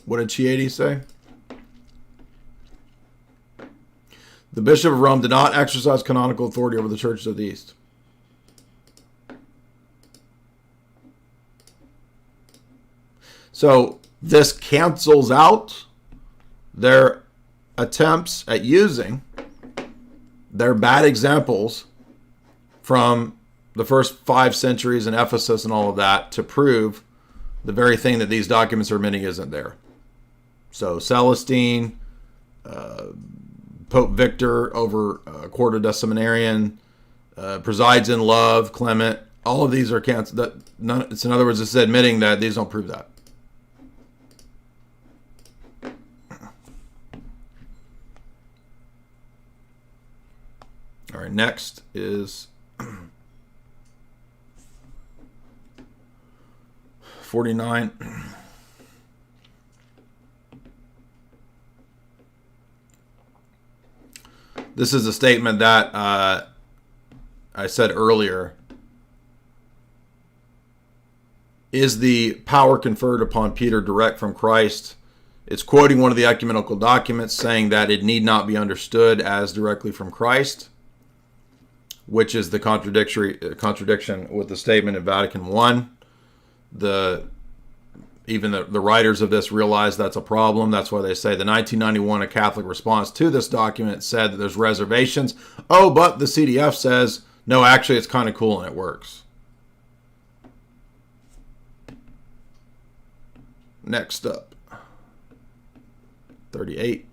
What did Chieti say? The Bishop of Rome did not exercise canonical authority over the churches of the East. So this cancels out their attempts at using their bad examples from the first 5 centuries in Ephesus and all of that to prove the very thing that these documents are admitting isn't there. So Celestine, Pope Victor over Quarto Deciminarian, presides in love, clement. All of these are canceled. It's in other words, it's admitting that these don't prove that. All right, next is 49. This is a statement that I said earlier. Is the power conferred upon Peter direct from Christ? It's quoting one of the ecumenical documents saying that it need not be understood as directly from Christ, which is the contradiction with the statement in Vatican I. Even the writers of this realize that's a problem. That's why they say the 1991 A Catholic Response to this document said that there's reservations. Oh, but the CDF says, no, actually it's kind of cool and it works. Next up, 38.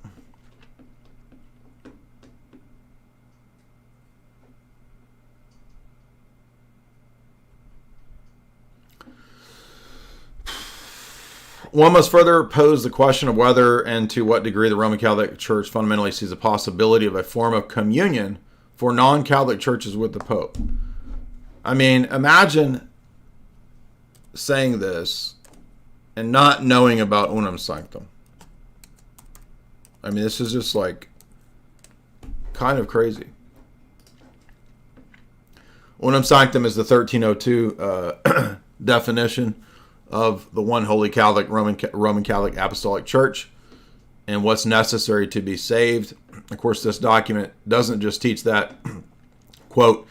One must further pose the question of whether and to what degree the Roman Catholic Church fundamentally sees a possibility of a form of communion for non-Catholic churches with the Pope. I mean, imagine saying this and not knowing about unum sanctum. I mean, this is just like kind of crazy. Unum sanctum is the 1302 definition of the one holy Catholic Roman Catholic Apostolic Church and what's necessary to be saved. Of course, this document doesn't just teach that. Quote,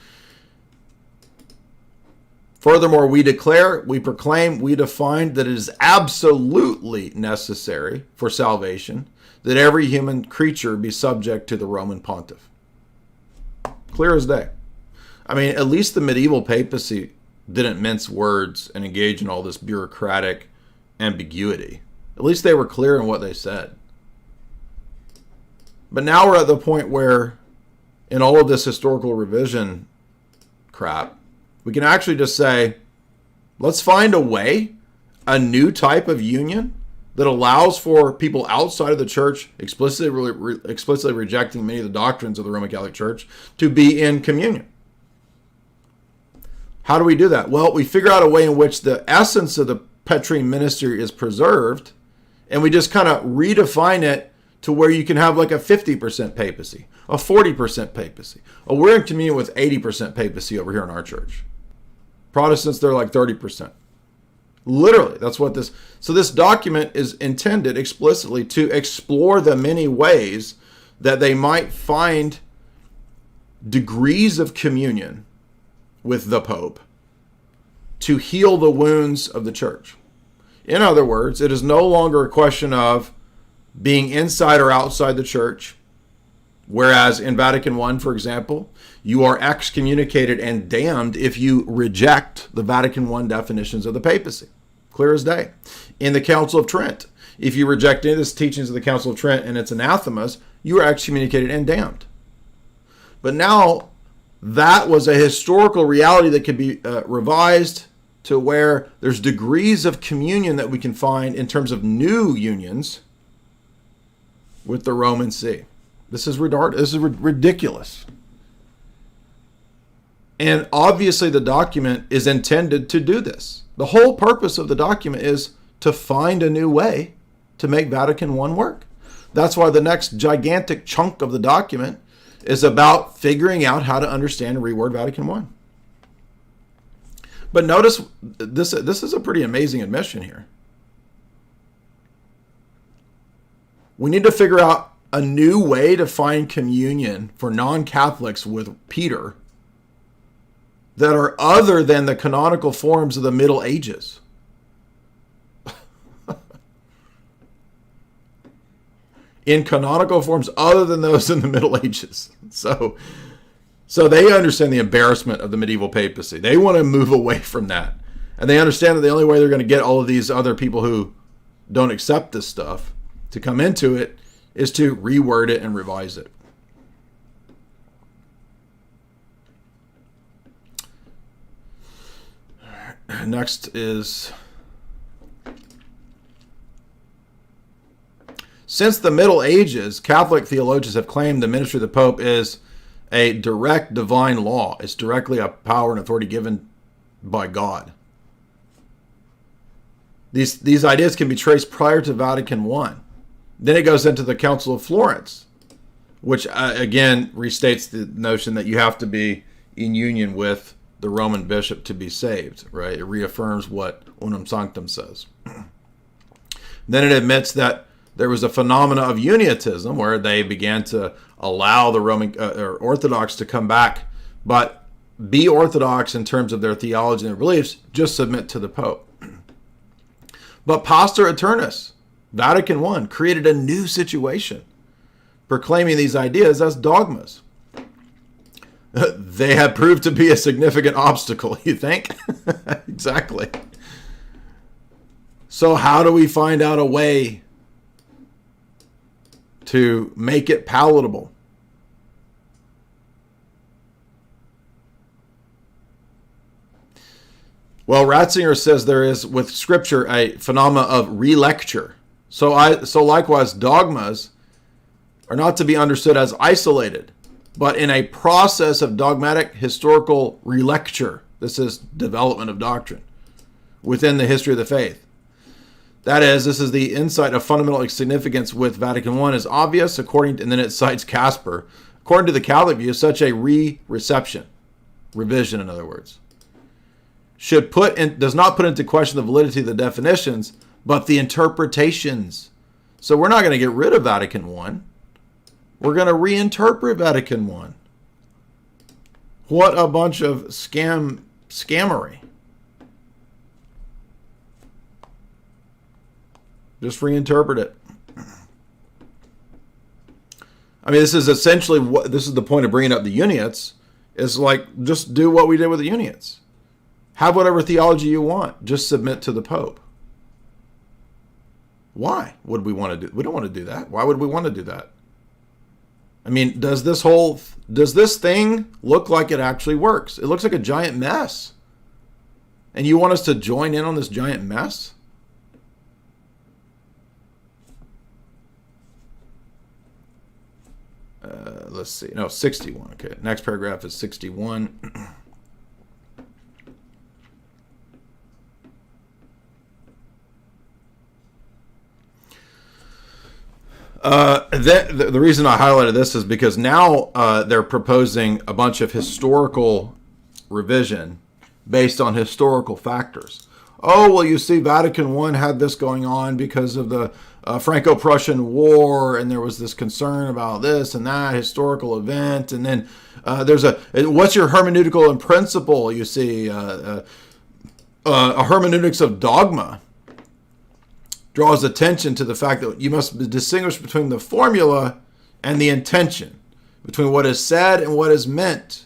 furthermore, we declare, we proclaim, we define that it is absolutely necessary for salvation that every human creature be subject to the Roman pontiff. Clear as day. I mean, at least the medieval papacy didn't mince words and engage in all this bureaucratic ambiguity. At least they were clear in what they said. But now we're at the point where, in all of this historical revision crap, we can actually just say, let's find a way, a new type of union that allows for people outside of the church, explicitly rejecting many of the doctrines of the Roman Catholic Church, to be in communion. How do we do that? Well, we figure out a way in which the essence of the Petrine ministry is preserved, and we just kind of redefine it to where you can have like a 50% papacy, a 40% papacy. Oh, we're in communion with 80% papacy over here in our church. Protestants, they're like 30%. Literally, that's what this... So this document is intended explicitly to explore the many ways that they might find degrees of communion with the Pope to heal the wounds of the church. In other words, it is no longer a question of being inside or outside the church, whereas in Vatican I, for example, you are excommunicated and damned if you reject the Vatican I definitions of the papacy. Clear as day. In the Council of Trent, if you reject any of the teachings of the Council of Trent and its anathemas, you are excommunicated and damned. But now, that was a historical reality that could be revised to where there's degrees of communion that we can find in terms of new unions with the Roman See. This is ridiculous. And obviously the document is intended to do this. The whole purpose of the document is to find a new way to make Vatican I work. That's why the next gigantic chunk of the document is about figuring out how to understand and reword Vatican I. But notice, this is a pretty amazing admission here. We need to figure out a new way to find communion for non-Catholics with Peter that are other than the canonical forms of the Middle Ages. In canonical forms other than those in the Middle Ages. So they understand the embarrassment of the medieval papacy. They want to move away from that. And they understand that the only way they're going to get all of these other people who don't accept this stuff to come into it is to reword it and revise it. next is, since the Middle Ages, Catholic theologians have claimed the ministry of the Pope is a direct divine law. It's directly a power and authority given by God. These ideas can be traced prior to Vatican I. Then it goes into the Council of Florence, which again restates the notion that you have to be in union with the Roman bishop to be saved, right? It reaffirms what Unum Sanctum says. Then it admits that there was a phenomena of uniatism where they began to allow the Roman or Orthodox to come back, but be Orthodox in terms of their theology and their beliefs, just submit to the Pope. But Pastor Eternus, Vatican I, created a new situation, proclaiming these ideas as dogmas. They have proved to be a significant obstacle, you think? Exactly. So how do we find out a way to make it palatable? Well, Ratzinger says there is, with Scripture, a phenomena of relecture. So likewise, dogmas are not to be understood as isolated, but in a process of dogmatic historical relecture. This is development of doctrine within the history of the faith. That is, this is the insight of fundamental significance with Vatican I is obvious, and then it cites Casper. According to the Catholic view, such a reception, revision in other words, does not put into question the validity of the definitions, but the interpretations. So we're not going to get rid of Vatican I. We're going to reinterpret Vatican I. What a bunch of scammery. Just reinterpret it. I mean, this is essentially this is the point of bringing up the Uniates. Is like, just do what we did with the Uniates. Have whatever theology you want. Just submit to the Pope. Why would we want to do? We don't want to do that. Why would we want to do that? I mean, does this thing look like it actually works? It looks like a giant mess. And you want us to join in on this giant mess? Let's see. No, 61. Okay. Next paragraph is 61. The reason I highlighted this is because now they're proposing a bunch of historical revision based on historical factors. Oh, well, you see, Vatican I had this going on because of the Franco-Prussian War, and there was this concern about this and that historical event. And then what's your hermeneutical and principle? You see, a hermeneutics of dogma draws attention to the fact that you must distinguish between the formula and the intention, between what is said and what is meant.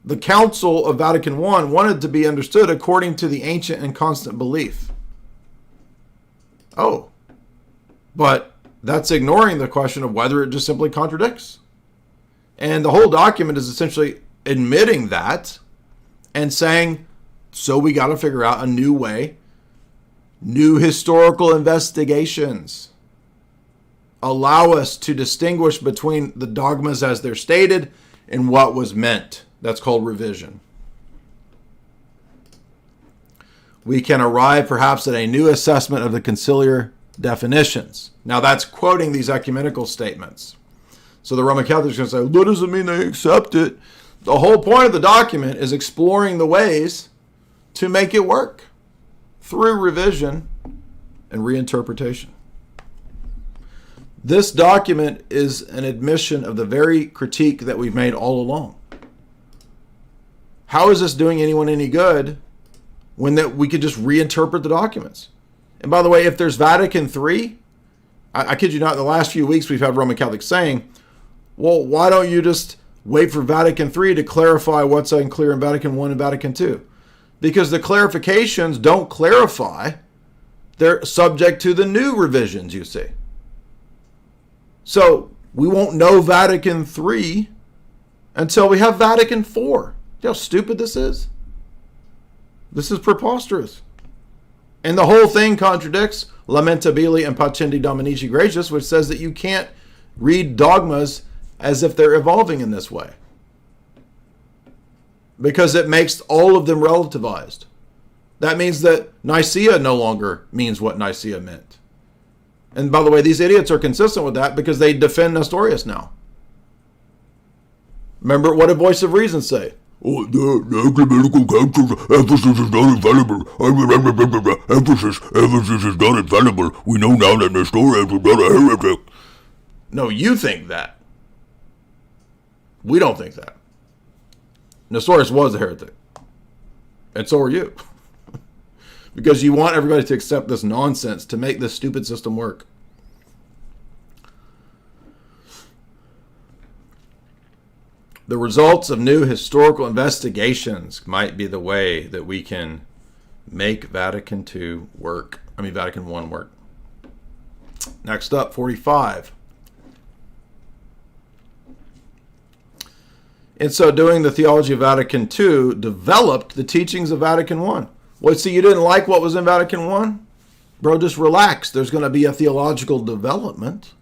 The Council of Vatican I wanted to be understood according to the ancient and constant belief. Oh, but that's ignoring the question of whether it just simply contradicts. And the whole document is essentially admitting that and saying, so we got to figure out a new way, new historical investigations. Allow us to distinguish between the dogmas as they're stated and what was meant. That's called revision. We can arrive perhaps at a new assessment of the conciliar definitions. Now that's quoting these ecumenical statements. So the Roman Catholics are going to say, what does it mean they accept it? The whole point of the document is exploring the ways to make it work through revision and reinterpretation. This document is an admission of the very critique that we've made all along. How is this doing anyone any good when that we could just reinterpret the documents? And by the way, if there's Vatican III, I kid you not, in the last few weeks we've had Roman Catholics saying, well, why don't you just wait for Vatican III to clarify what's unclear in Vatican I and Vatican II? Because the clarifications don't clarify. They're subject to the new revisions, you see. So we won't know Vatican III until we have Vatican IV. You know how stupid this is? This is preposterous. And the whole thing contradicts Lamentabili and Pacendi Dominici Gratius, which says that you can't read dogmas as if they're evolving in this way, because it makes all of them relativized. That means that Nicaea no longer means what Nicaea meant. And by the way, these idiots are consistent with that because they defend Nestorius now. Remember, what did Voice of Reason say? Oh, the ecumenical council's emphasis is not infallible. Emphasis is not infallible. We know now that Nestorius was not a heretic. No, you think that. We don't think that. Nestorius was a heretic. And so are you. Because you want everybody to accept this nonsense to make this stupid system work. The results of new historical investigations might be the way that we can make Vatican II work. Vatican I work. Next up, 45. In so doing, the theology of Vatican II developed the teachings of Vatican I. Well, see, you didn't like what was in Vatican I? Bro, just relax. There's going to be a theological development.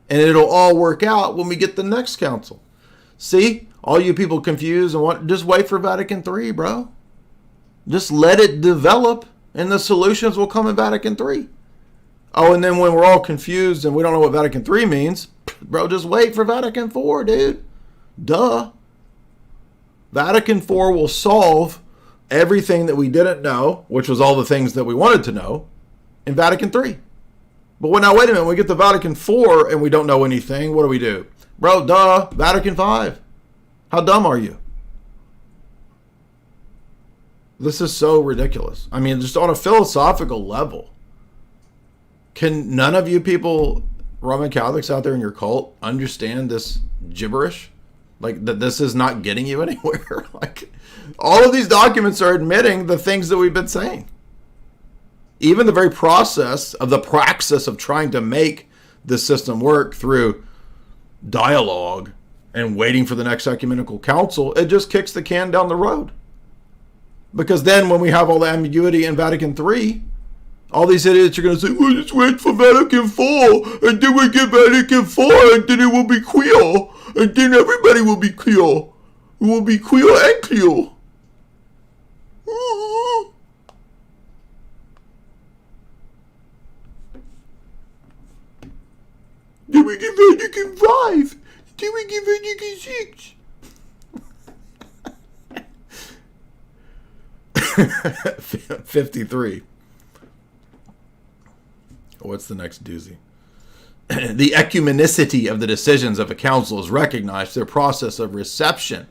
And it'll all work out when we get the next council. See, all you people confused and want, just wait for Vatican III, bro. Just let it develop and the solutions will come in Vatican III. Oh, and then when we're all confused and we don't know what Vatican III means, bro, just wait for Vatican IV, dude. Duh. Vatican IV will solve everything that we didn't know, which was all the things that we wanted to know, in Vatican III. But now, wait a minute, when we get to Vatican IV and we don't know anything, what do? Bro, duh, Vatican V. How dumb are you? This is so ridiculous. Just on a philosophical level. Can none of you people, Roman Catholics out there in your cult, understand this gibberish? Like, that this is not getting you anywhere? Like, all of these documents are admitting the things that we've been saying. Even the very process of the praxis of trying to make this system work through dialogue and waiting for the next ecumenical council, it just kicks the can down the road. Because then when we have all the ambiguity in Vatican III, all these idiots are going to say, well, just wait for Vatican IV, and then we get Vatican IV, and then it will be queer, and then everybody will be queer. It will be queer and clear. Then we get Vatican V. Then we get Vatican VI. 53. What's the next doozy? The ecumenicity of the decisions of a council is recognized through a process of reception.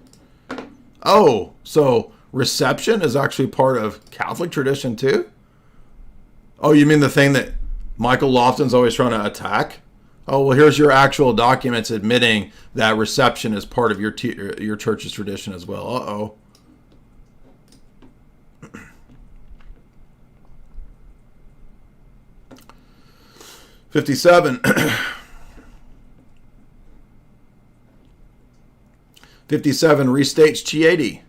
Oh, so reception is actually part of Catholic tradition too? Oh, you mean the thing that Michael Lofton's always trying to attack? Oh, well, here's your actual documents admitting that reception is part of your church's tradition as well. Uh-oh. (57) 57 restates Chieti.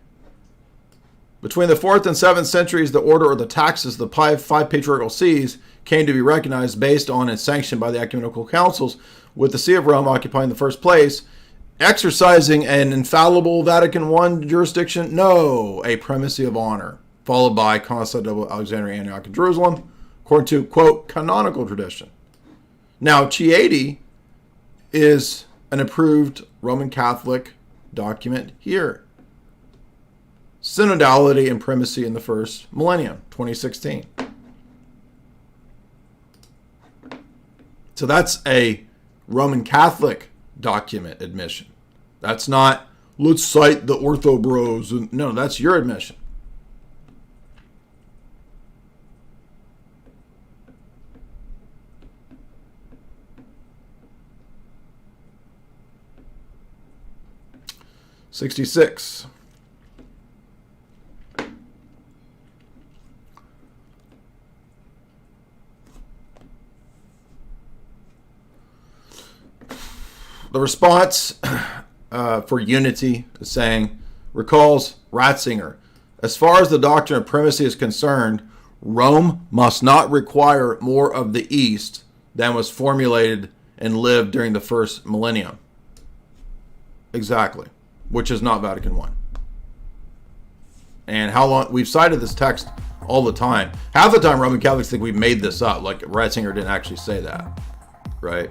Between the 4th and 7th centuries, the order or the taxes of the five patriarchal sees came to be recognized based on and sanctioned by the ecumenical councils, with the See of Rome occupying the first place. Exercising an infallible Vatican I jurisdiction? No, a primacy of honor, followed by Constantinople, Alexandria, Antioch, and Jerusalem, according to, quote, canonical tradition. Now, Chieti is an approved Roman Catholic document here. Synodality and Primacy in the first millennium, 2016. So that's a Roman Catholic document admission. That's not, let's cite the Ortho Bros. No, that's your admission. (66) The response for unity, saying, recalls Ratzinger, as far as the doctrine of primacy is concerned, Rome must not require more of the East than was formulated and lived during the first millennium. Exactly. Which is not Vatican I. And how long we've cited this text all the time. Half the time Roman Catholics think we made this up, like Ratzinger didn't actually say that. Right?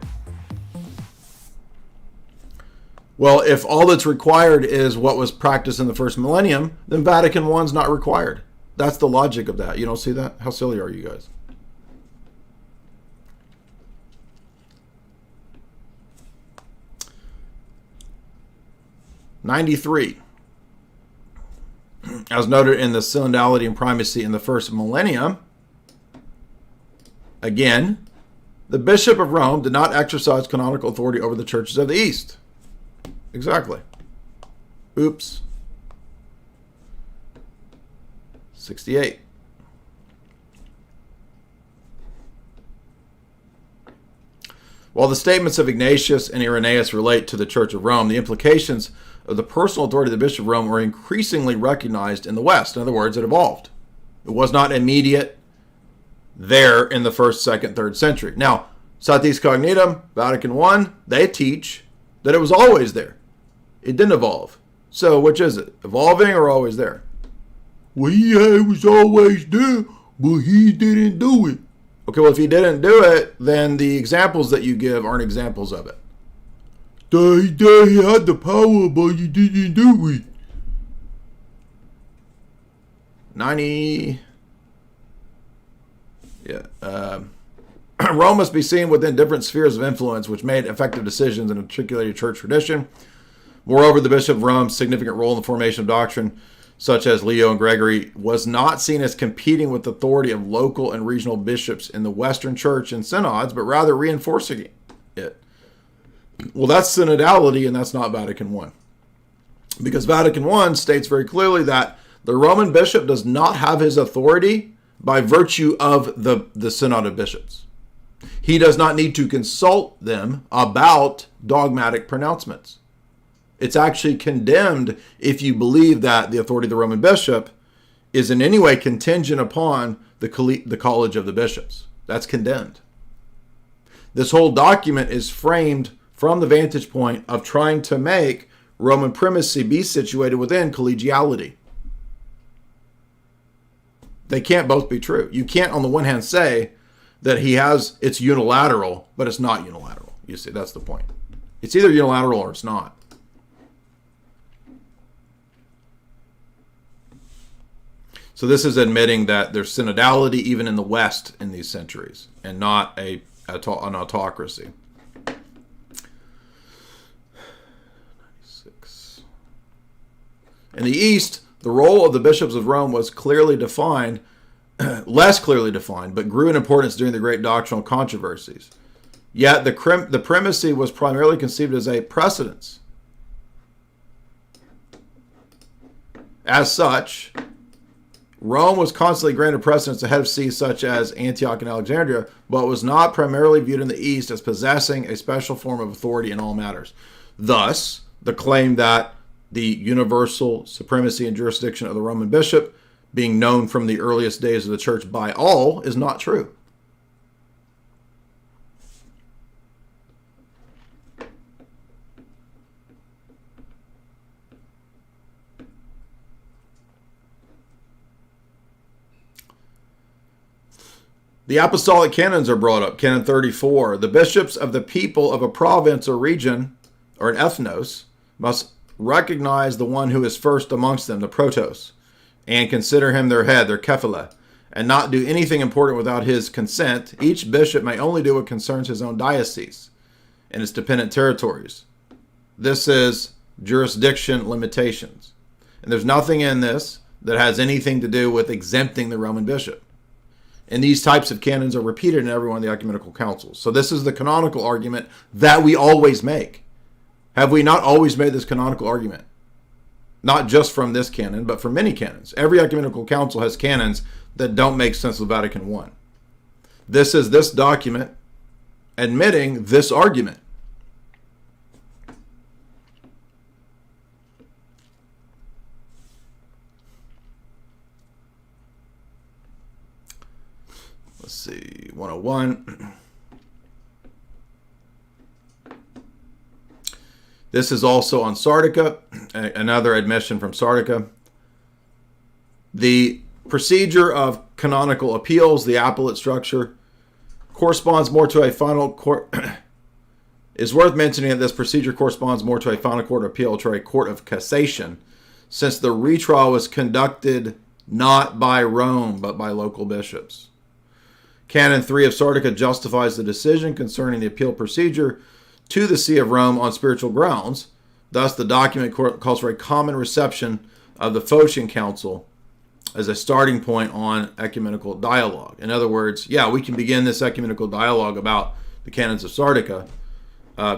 Well, if all that's required is what was practiced in the first millennium, then Vatican I's not required. That's the logic of that. You don't see that? How silly are you guys? '93. As noted in the Synodality and Primacy in the first millennium, again, the Bishop of Rome did not exercise canonical authority over the churches of the East. Exactly. Oops. 68. While the statements of Ignatius and Irenaeus relate to the Church of Rome, the implications of the personal authority of the Bishop of Rome were increasingly recognized in the West. In other words, it evolved. It was not immediate there in the 1st, 2nd, 3rd century. Now, Satis Cognitum, Vatican I, they teach that it was always there. It didn't evolve. So, which is it? Evolving or always there? Well, yeah, it was always there, but he didn't do it. Okay, well, if he didn't do it, then the examples that you give aren't examples of it. He had the power, but he didn't do it. 90. Yeah. Rome must be seen within different spheres of influence, which made effective decisions in articulated church tradition. Moreover, the Bishop of Rome's significant role in the formation of doctrine, such as Leo and Gregory, was not seen as competing with the authority of local and regional bishops in the Western Church and synods, but rather reinforcing it. Well, that's synodality, and that's not Vatican I. Because Vatican I states very clearly that the Roman bishop does not have his authority by virtue of the synod of bishops. He does not need to consult them about dogmatic pronouncements. It's actually condemned if you believe that the authority of the Roman bishop is in any way contingent upon the college of the bishops. That's condemned. This whole document is framed from the vantage point of trying to make Roman primacy be situated within collegiality. They can't both be true. You can't, on the one hand, say that it's unilateral, but it's not unilateral. You see, that's the point. It's either unilateral or it's not. So this is admitting that there's synodality even in the West in these centuries, and not an autocracy. 96. In the East, the role of the bishops of Rome was clearly defined, less clearly defined, but grew in importance during the great doctrinal controversies. Yet the primacy was primarily conceived as a precedence. As such, Rome was constantly granted precedence ahead of sees such as Antioch and Alexandria, but was not primarily viewed in the East as possessing a special form of authority in all matters. Thus, the claim that the universal supremacy and jurisdiction of the Roman bishop, being known from the earliest days of the church by all, is not true. The apostolic canons are brought up. Canon 34. The bishops of the people of a province or region, or an ethnos, must recognize the one who is first amongst them, the protos, and consider him their head, their kephale, and not do anything important without his consent. Each bishop may only do what concerns his own diocese and its dependent territories. This is jurisdiction limitations. And there's nothing in this that has anything to do with exempting the Roman bishop. And these types of canons are repeated in every one of the ecumenical councils. So this is the canonical argument that we always make. Have we not always made this canonical argument? Not just from this canon, but from many canons. Every ecumenical council has canons that don't make sense with Vatican I. This is this document admitting this argument. see, 101. This is also on Sardica, another admission from Sardica. The procedure of canonical appeals, the appellate structure, corresponds more to a final court. It's worth mentioning that this procedure corresponds more to a final court appeal to a court of cassation, since the retrial was conducted not by Rome, but by local bishops. Canon 3 of Sardica justifies the decision concerning the appeal procedure to the See of Rome on spiritual grounds. Thus, the document calls for a common reception of the Phocian Council as a starting point on ecumenical dialogue. In other words, yeah, we can begin this ecumenical dialogue about the canons of Sardica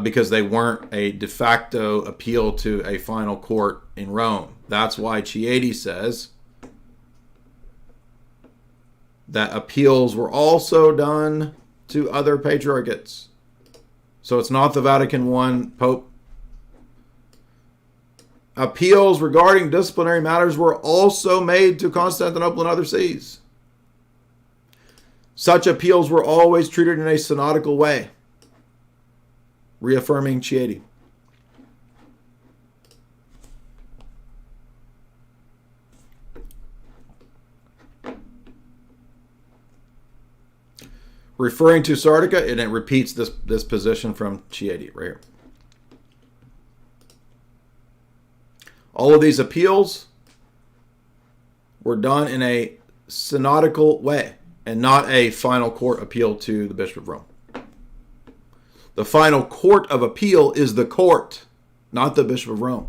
because they weren't a de facto appeal to a final court in Rome. That's why Chieti says that appeals were also done to other patriarchates. So it's not the Vatican I Pope. Appeals regarding disciplinary matters were also made to Constantinople and other sees. Such appeals were always treated in a synodical way, reaffirming Chieti. Referring to Sardica, and it repeats this position from Chieti right here. All of these appeals were done in a synodical way and not a final court appeal to the Bishop of Rome. The final court of appeal is the court, not the Bishop of Rome.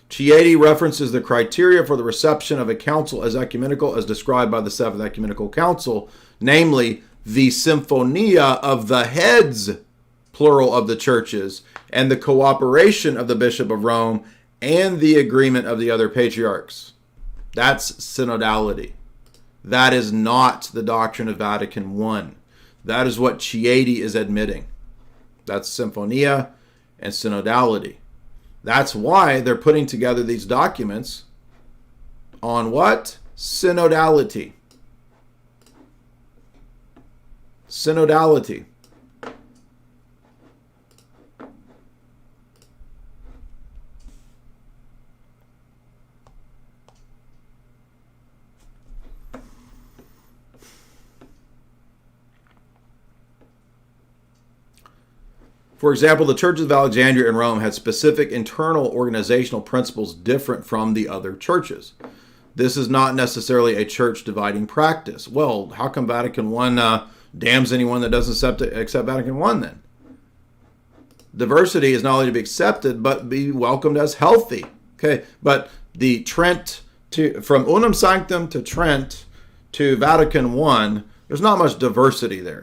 Chieti references the criteria for the reception of a council as ecumenical as described by the Seventh Ecumenical Council, namely the symphonia of the heads, plural, of the churches, and the cooperation of the Bishop of Rome and the agreement of the other patriarchs. That's synodality. That is not the doctrine of Vatican I. That is what Chieti is admitting. That's symphonia and synodality. That's why they're putting together these documents on what? Synodality. Synodality. For example, the churches of Alexandria and Rome had specific internal organizational principles different from the other churches. This is not necessarily a church dividing practice. Well, how come Vatican I damns anyone that doesn't accept Vatican I then? Diversity is not only to be accepted, but be welcomed as healthy. Okay, but the Trent, from Unum Sanctum to Trent to Vatican I, there's not much diversity there.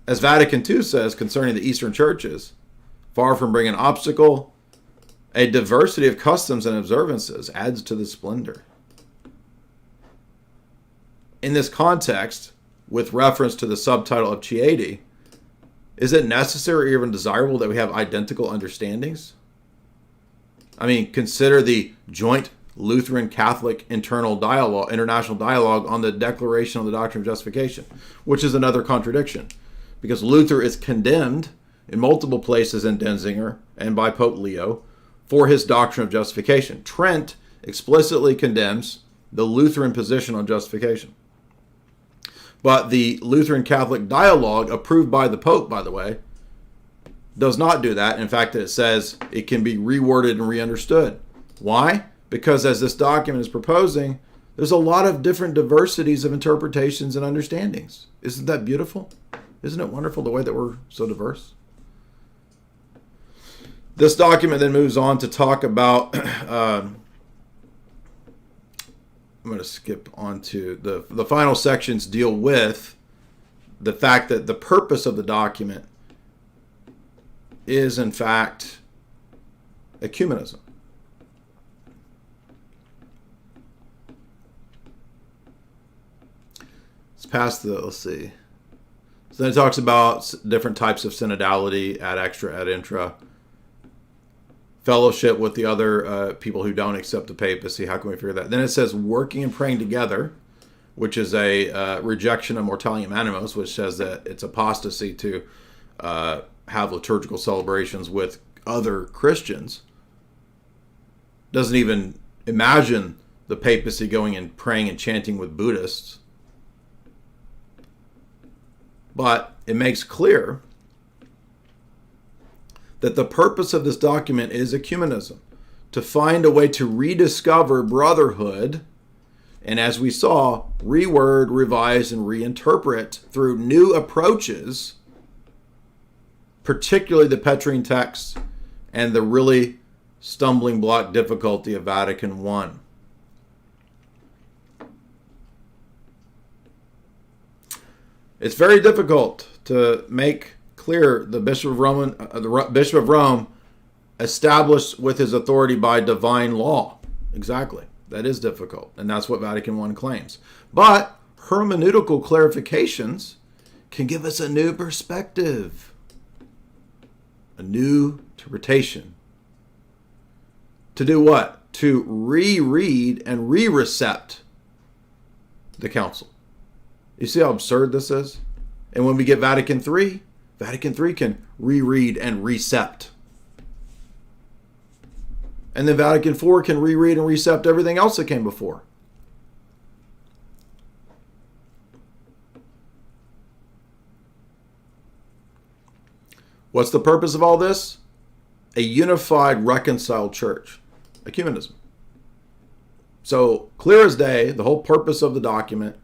As Vatican II says concerning the Eastern churches, far from bringing an obstacle, a diversity of customs and observances adds to the splendor. In this context, with reference to the subtitle of Chieti, is it necessary or even desirable that we have identical understandings? I mean, consider the joint Lutheran Catholic international dialogue on the Declaration of the Doctrine of Justification, which is another contradiction. Because Luther is condemned in multiple places in Denzinger and by Pope Leo for his doctrine of justification. Trent explicitly condemns the Lutheran position on justification. But the Lutheran Catholic dialogue, approved by the Pope, by the way, does not do that. In fact, it says it can be reworded and re-understood. Why? Because as this document is proposing, there's a lot of different diversities of interpretations and understandings. Isn't that beautiful? Isn't it wonderful the way that we're so diverse? This document then moves on to talk about, I'm going to skip on to the final sections deal with the fact that the purpose of the document is in fact ecumenism. It's past let's see. So then it talks about different types of synodality, ad extra, ad intra, fellowship with the other people who don't accept the papacy. How can we figure that? Then it says working and praying together, which is a rejection of mortalium animos, which says that it's apostasy to have liturgical celebrations with other Christians. Doesn't even imagine the papacy going and praying and chanting with Buddhists. But it makes clear that the purpose of this document is ecumenism, to find a way to rediscover brotherhood, and as we saw, reword, revise, and reinterpret through new approaches, particularly the Petrine text and the really stumbling block difficulty of Vatican I. It's very difficult to make clear the Bishop of Rome established with his authority by divine law. Exactly. That is difficult, and that's what Vatican I claims. But hermeneutical clarifications can give us a new perspective, a new interpretation. To do what? To reread and re-recept the council. You see how absurd this is? And when we get Vatican III can reread and recept. And then Vatican IV can reread and recept everything else that came before. What's the purpose of all this? A unified, reconciled church. Ecumenism. So, clear as day, the whole purpose of the document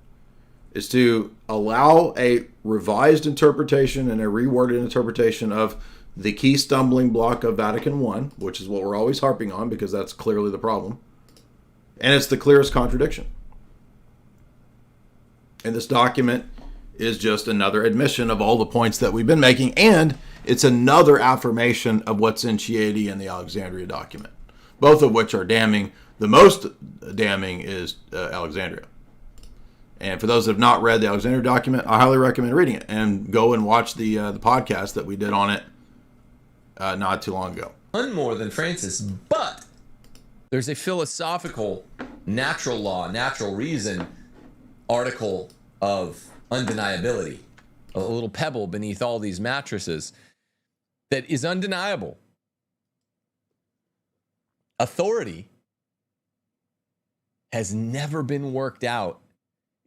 is to allow a revised interpretation and a reworded interpretation of the key stumbling block of Vatican I, which is what we're always harping on because that's clearly the problem. And it's the clearest contradiction. And this document is just another admission of all the points that we've been making, and it's another affirmation of what's in Chieti and the Alexandria document, both of which are damning. The most damning is Alexandria. And for those that have not read the Alexandria document, I highly recommend reading it and go and watch the podcast that we did on it not too long ago. More than Francis, but there's a philosophical natural law, natural reason article of undeniability, a little pebble beneath all these mattresses that is undeniable. Authority has never been worked out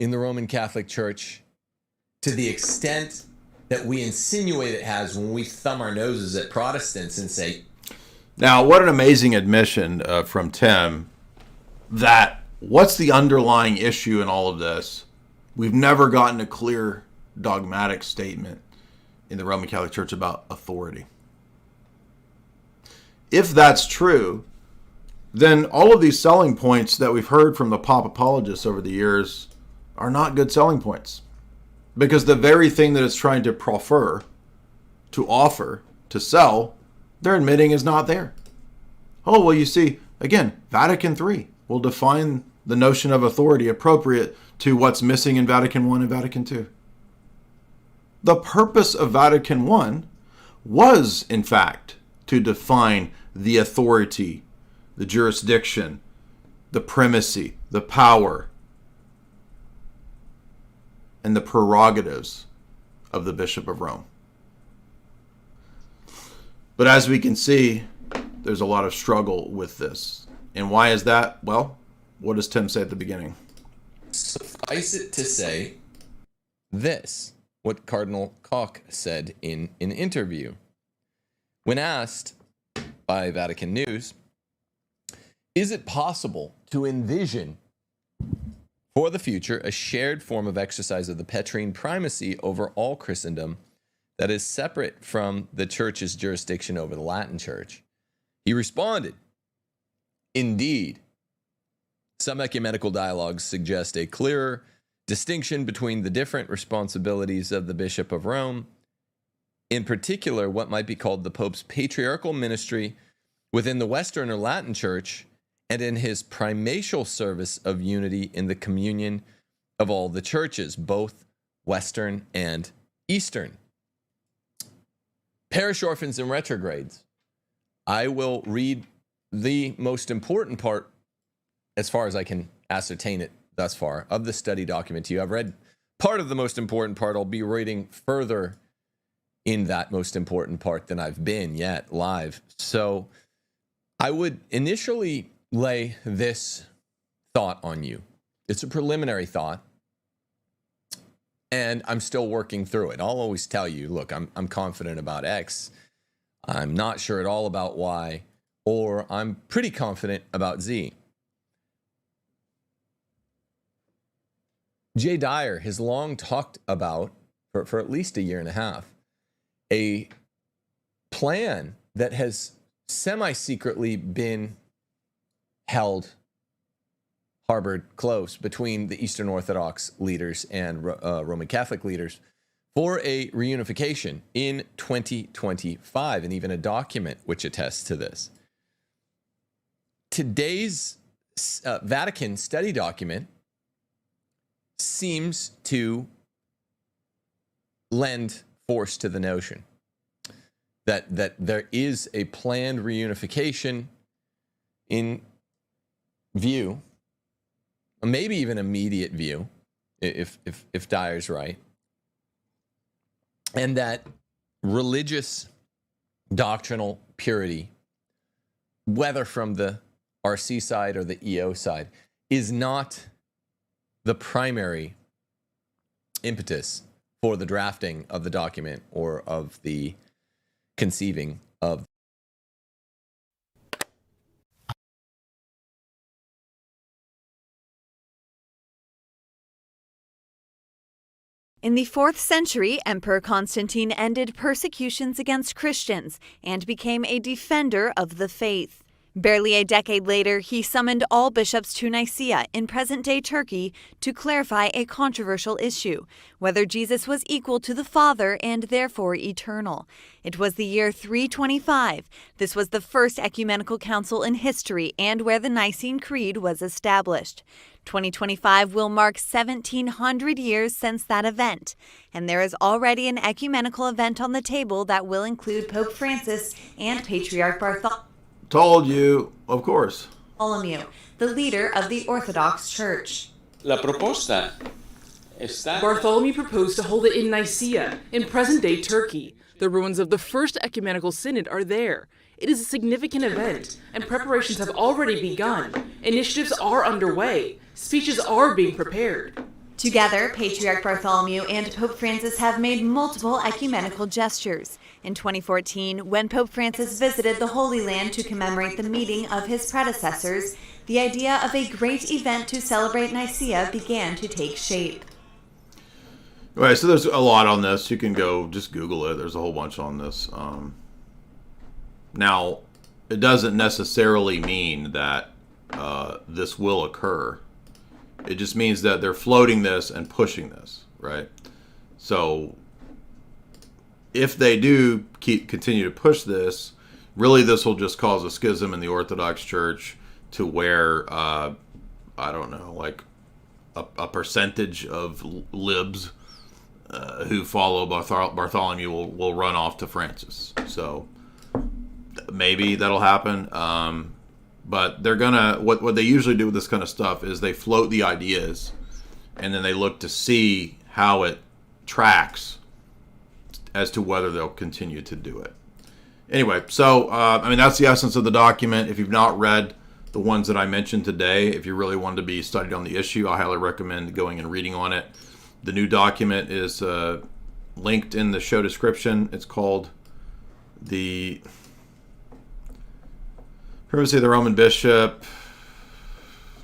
in the Roman Catholic Church to the extent that we insinuate it has when we thumb our noses at Protestants and say... Now, what an amazing admission from Tim, that what's the underlying issue in all of this? We've never gotten a clear dogmatic statement in the Roman Catholic Church about authority. If that's true, then all of these selling points that we've heard from the pop apologists over the years are not good selling points. Because the very thing that it's trying to proffer, to offer, to sell, they're admitting is not there. Oh, well, you see, again, Vatican III will define the notion of authority appropriate to what's missing in Vatican I and Vatican II. The purpose of Vatican I was, in fact, to define the authority, the jurisdiction, the primacy, the power, and the prerogatives of the Bishop of Rome. But as we can see, there's a lot of struggle with this. And why is that? Well, what does Tim say at the beginning? Suffice it to say this, what Cardinal Koch said in an interview. When asked by Vatican News, is it possible to envision for the future a shared form of exercise of the Petrine primacy over all Christendom that is separate from the Church's jurisdiction over the Latin Church? He responded, indeed, some ecumenical dialogues suggest a clearer distinction between the different responsibilities of the Bishop of Rome, in particular what might be called the Pope's patriarchal ministry within the Western or Latin Church, and in his primatial service of unity in the communion of all the churches, both Western and Eastern, parish orphans and retrogrades. I will read the most important part, as far as I can ascertain it thus far, of the study document to you. I've read part of the most important part. I'll be reading further in that most important part than I've been yet live. So I would initially lay this thought on you. It's a preliminary thought, and I'm still working through it. I'll always tell you, look, I'm confident about X. I'm not sure at all about Y, or I'm pretty confident about Z. J. Dyer has long talked about, for at least a year and a half, a plan that has semi-secretly been harbored close between the Eastern Orthodox leaders and Roman Catholic leaders for a reunification in 2025, and even a document which attests to this. Today's Vatican study document seems to lend force to the notion that there is a planned reunification in view, maybe even immediate view, if Dyer's right, and that religious doctrinal purity, whether from the RC side or the EO side, is not the primary impetus for the drafting of the document or of the conceiving of. In the 4th century, Emperor Constantine ended persecutions against Christians and became a defender of the faith. Barely a decade later, he summoned all bishops to Nicaea in present-day Turkey to clarify a controversial issue, whether Jesus was equal to the Father and therefore eternal. It was the year 325. This was the first ecumenical council in history and where the Nicene Creed was established. 2025 will mark 1,700 years since that event, and there is already an ecumenical event on the table that will include Pope Francis and Patriarch Bartholomew. Told you, of course. The leader of the Orthodox Church. Bartholomew proposed to hold it in Nicaea, in present-day Turkey. The ruins of the first ecumenical synod are there. It is a significant event, and preparations have already begun. Initiatives are underway. Speeches are being prepared. Together, Patriarch Bartholomew and Pope Francis have made multiple ecumenical gestures. In 2014, when Pope Francis visited the Holy Land to commemorate the meeting of his predecessors, the idea of a great event to celebrate Nicaea began to take shape. All right, so there's a lot on this. You can go just Google it. There's a whole bunch on this. Now, it doesn't necessarily mean that this will occur. It just means that they're floating this and pushing this, right? So if they do continue to push this, really this will just cause a schism in the Orthodox Church to where, I don't know, like a percentage of libs who follow Bartholomew will run off to Francis. So maybe that'll happen. But they're gonna, what they usually do with this kind of stuff is they float the ideas and then they look to see how it tracks as to whether they'll continue to do it. Anyway, so, that's the essence of the document. If you've not read the ones that I mentioned today, if you really wanted to be studied on the issue, I highly recommend going and reading on it. The new document is linked in the show description. It's called the Primacy of the Roman Bishop.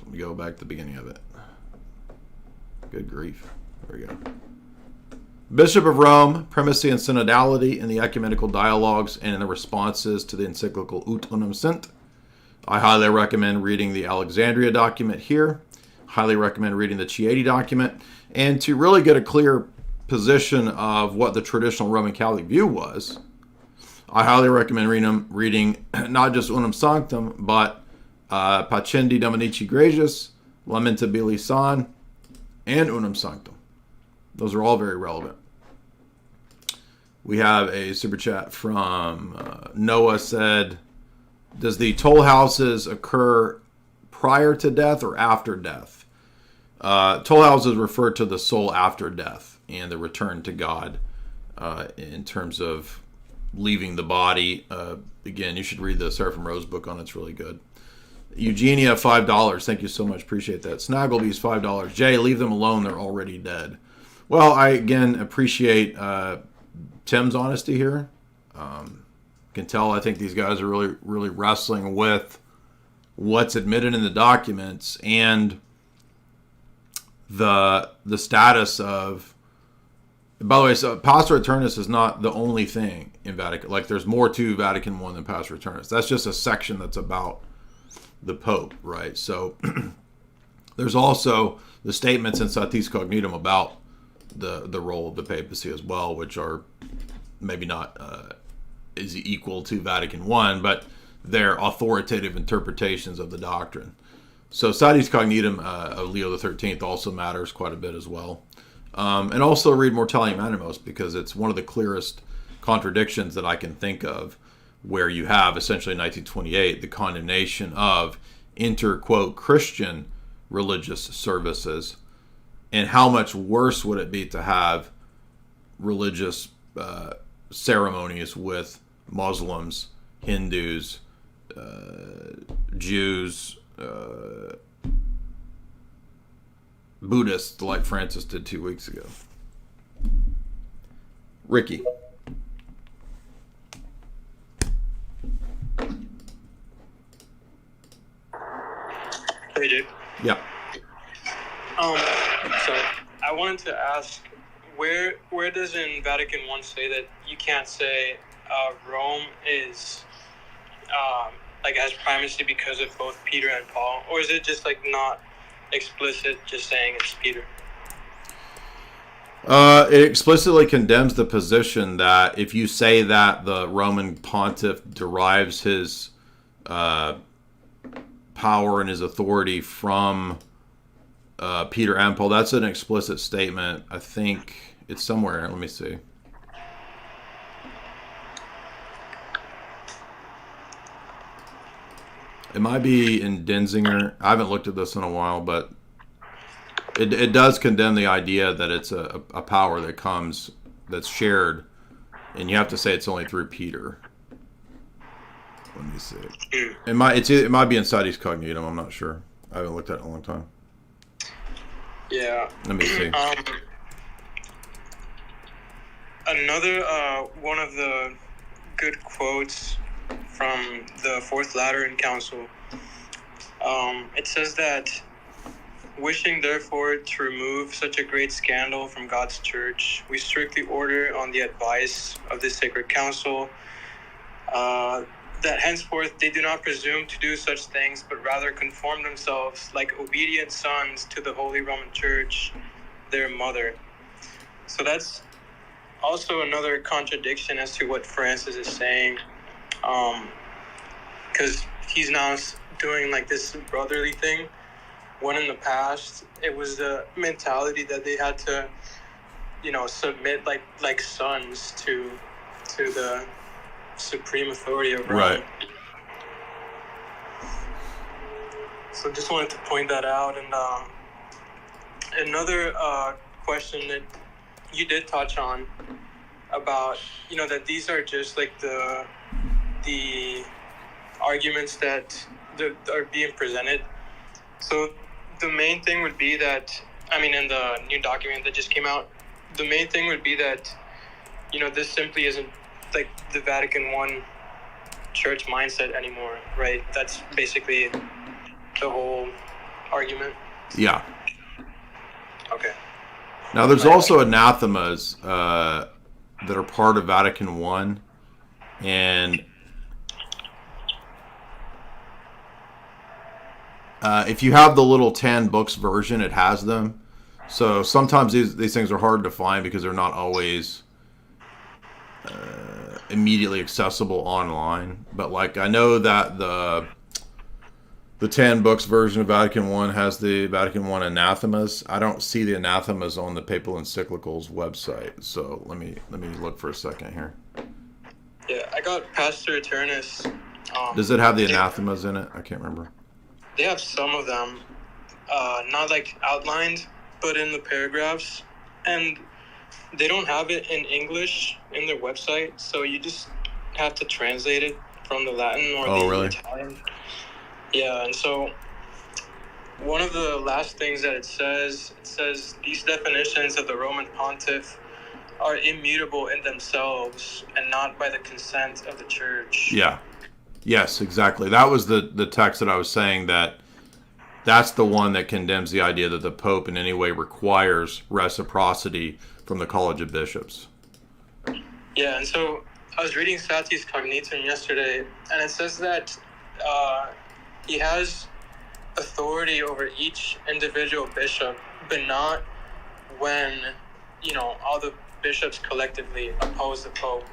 Let me go back to the beginning of it. Good grief. There we go. Bishop of Rome, Primacy and Synodality in the Ecumenical Dialogues and in the responses to the encyclical Ut Unum Sint. I highly recommend reading the Alexandria document here. Highly recommend reading the Chieti document. And to really get a clear position of what the traditional Roman Catholic view was, I highly recommend reading not just Unum Sanctum, but Pacendi Dominici Gratius, Lamentabili San, and Unum Sanctum. Those are all very relevant. We have a super chat from Noah said, does the toll houses occur prior to death or after death? Toll houses refer to the soul after death and the return to God in terms of leaving the body. Again, you should read the Seraphim Rose book on it. It's really good. Eugenia, $5. Thank you so much. Appreciate that. Snagglebee's $5. Jay, leave them alone. They're already dead. Well, I, again, appreciate Tim's honesty here. Can tell I think these guys are really, really wrestling with what's admitted in the documents and the status of. By the way, so Pastor Eternus is not the only thing in Vatican. Like, there's more to Vatican I than Pastor Eternus. That's just a section that's about the Pope, right? So there's also the statements in Satis Cognitum about the role of the papacy as well, which are maybe not is equal to Vatican I, but they're authoritative interpretations of the doctrine. So Satis Cognitum of Leo XIII also matters quite a bit as well. And also read Mortalium Animos, because it's one of the clearest contradictions that I can think of, where you have essentially in 1928 the condemnation of quote, Christian religious services, and how much worse would it be to have religious ceremonies with Muslims, Hindus, Jews, Buddhists, like Francis did 2 weeks ago. Ricky. Hey, dude. Yeah. So I wanted to ask, where does in Vatican I say that you can't say Rome is has primacy because of both Peter and Paul, or is it just not explicit, just saying it's Peter? It explicitly condemns the position that if you say that the Roman pontiff derives his power and his authority from Peter and Paul, that's an explicit statement. I think it's somewhere. Let me see. It might be in Denzinger. I haven't looked at this in a while, but it does condemn the idea that it's a power that comes, that's shared, and you have to say it's only through Peter. Let me see. It might be in Satis Cognitum. I'm not sure. I haven't looked at it in a long time. Yeah. Let me see. Another one of the good quotes from the Fourth Lateran Council. It says that, wishing therefore to remove such a great scandal from God's church, we strictly order on the advice of this sacred council that henceforth they do not presume to do such things, but rather conform themselves like obedient sons to the Holy Roman Church, their mother. So that's also another contradiction as to what Francis is saying, because he's now doing this brotherly thing, when in the past it was the mentality that they had to submit like sons to the supreme authority of Rome. Right. So just wanted to point that out. And another question that you did touch on about, that these are just the arguments that are being presented. So the main thing would be that, in the new document that just came out, the main thing would be that, this simply isn't the Vatican I church mindset anymore, right? That's basically the whole argument. Yeah. Okay. Now, there's also anathemas that are part of Vatican I, and if you have the little 10 books version, it has them. So sometimes these things are hard to find because they're not always immediately accessible online. But I know that The 10 books version of Vatican I has the Vatican I anathemas. I don't see the anathemas on the Papal Encyclicals website. So let me look for a second here. Yeah, I got Pastor Eternus. Does it have the anathemas in it? I can't remember. They have some of them, not like outlined, but in the paragraphs. And they don't have it in English in their website, so you just have to translate it from the Latin or the Italian. Yeah, and so one of the last things that it says these definitions of the Roman Pontiff are immutable in themselves and not by the consent of the church. Yeah. Yes, exactly. That was the text that I was saying, that's the one that condemns the idea that the Pope in any way requires reciprocity from the College of Bishops. Yeah, and so I was reading Satis Cognitum yesterday, and it says that he has authority over each individual bishop, but not when, all the bishops collectively oppose the Pope.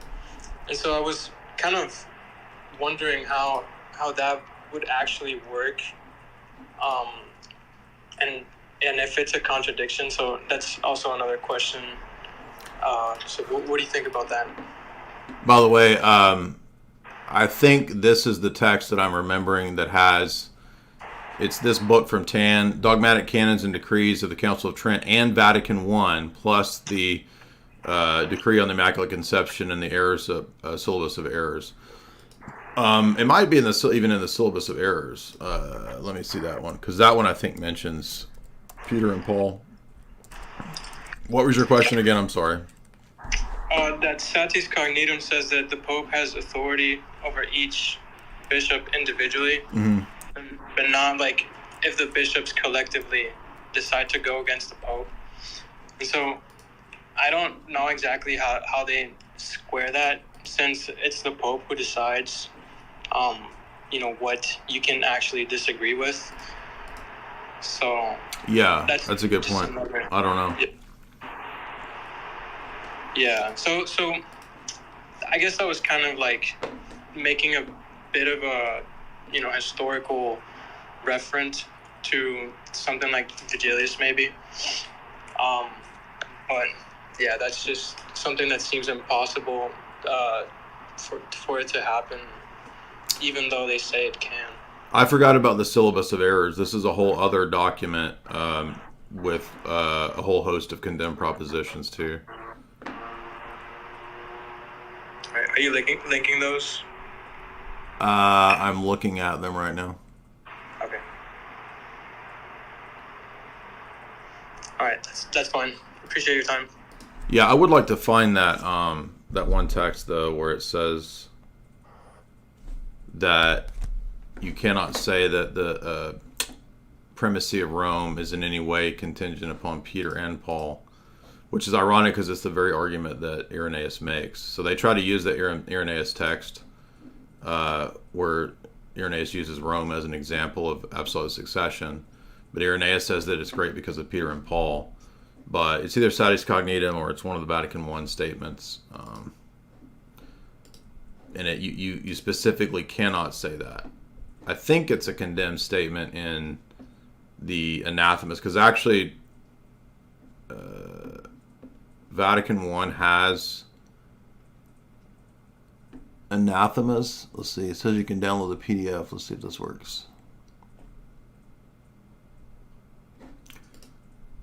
And so I was kind of wondering how that would actually work, and if it's a contradiction. So that's also another question. So what do you think about that? By the way, I think this is the text that I'm remembering that has, it's this book from Tan, Dogmatic Canons and Decrees of the Council of Trent and Vatican I, plus the Decree on the Immaculate Conception and the Errors of Syllabus of Errors. It might be even in the Syllabus of Errors. Let me see that one, because that one I think mentions Peter and Paul. What was your question again? I'm sorry. That Satis Cognitum says that the Pope has authority over each bishop individually, but not like if the bishops collectively decide to go against the Pope. And so I don't know exactly how they square that, since it's the Pope who decides, what you can actually disagree with. So yeah, that's a good point. I don't know. Yeah. So I guess I was kind of like making a bit of a, historical reference to something like Vigilius maybe. But yeah, that's just something that seems impossible for it to happen, even though they say it can. I forgot about the Syllabus of Errors. This is a whole other document with a whole host of condemned propositions too. Are you linking those? I'm looking at them right now. Okay. All right, that's fine. Appreciate your time. Yeah, I would like to find that that one text though where it says that you cannot say that the primacy of Rome is in any way contingent upon Peter and Paul, which is ironic because it's the very argument that Irenaeus makes. So they try to use the Irenaeus text where Irenaeus uses Rome as an example of absolute succession, but Irenaeus says that it's great because of Peter and Paul. But it's either Satis Cognitum or it's one of the Vatican I statements. And you specifically cannot say that. I think it's a condemned statement in the Anathemas, because actually Vatican I has Anathemas. Let's see. It says you can download the PDF. Let's see if this works.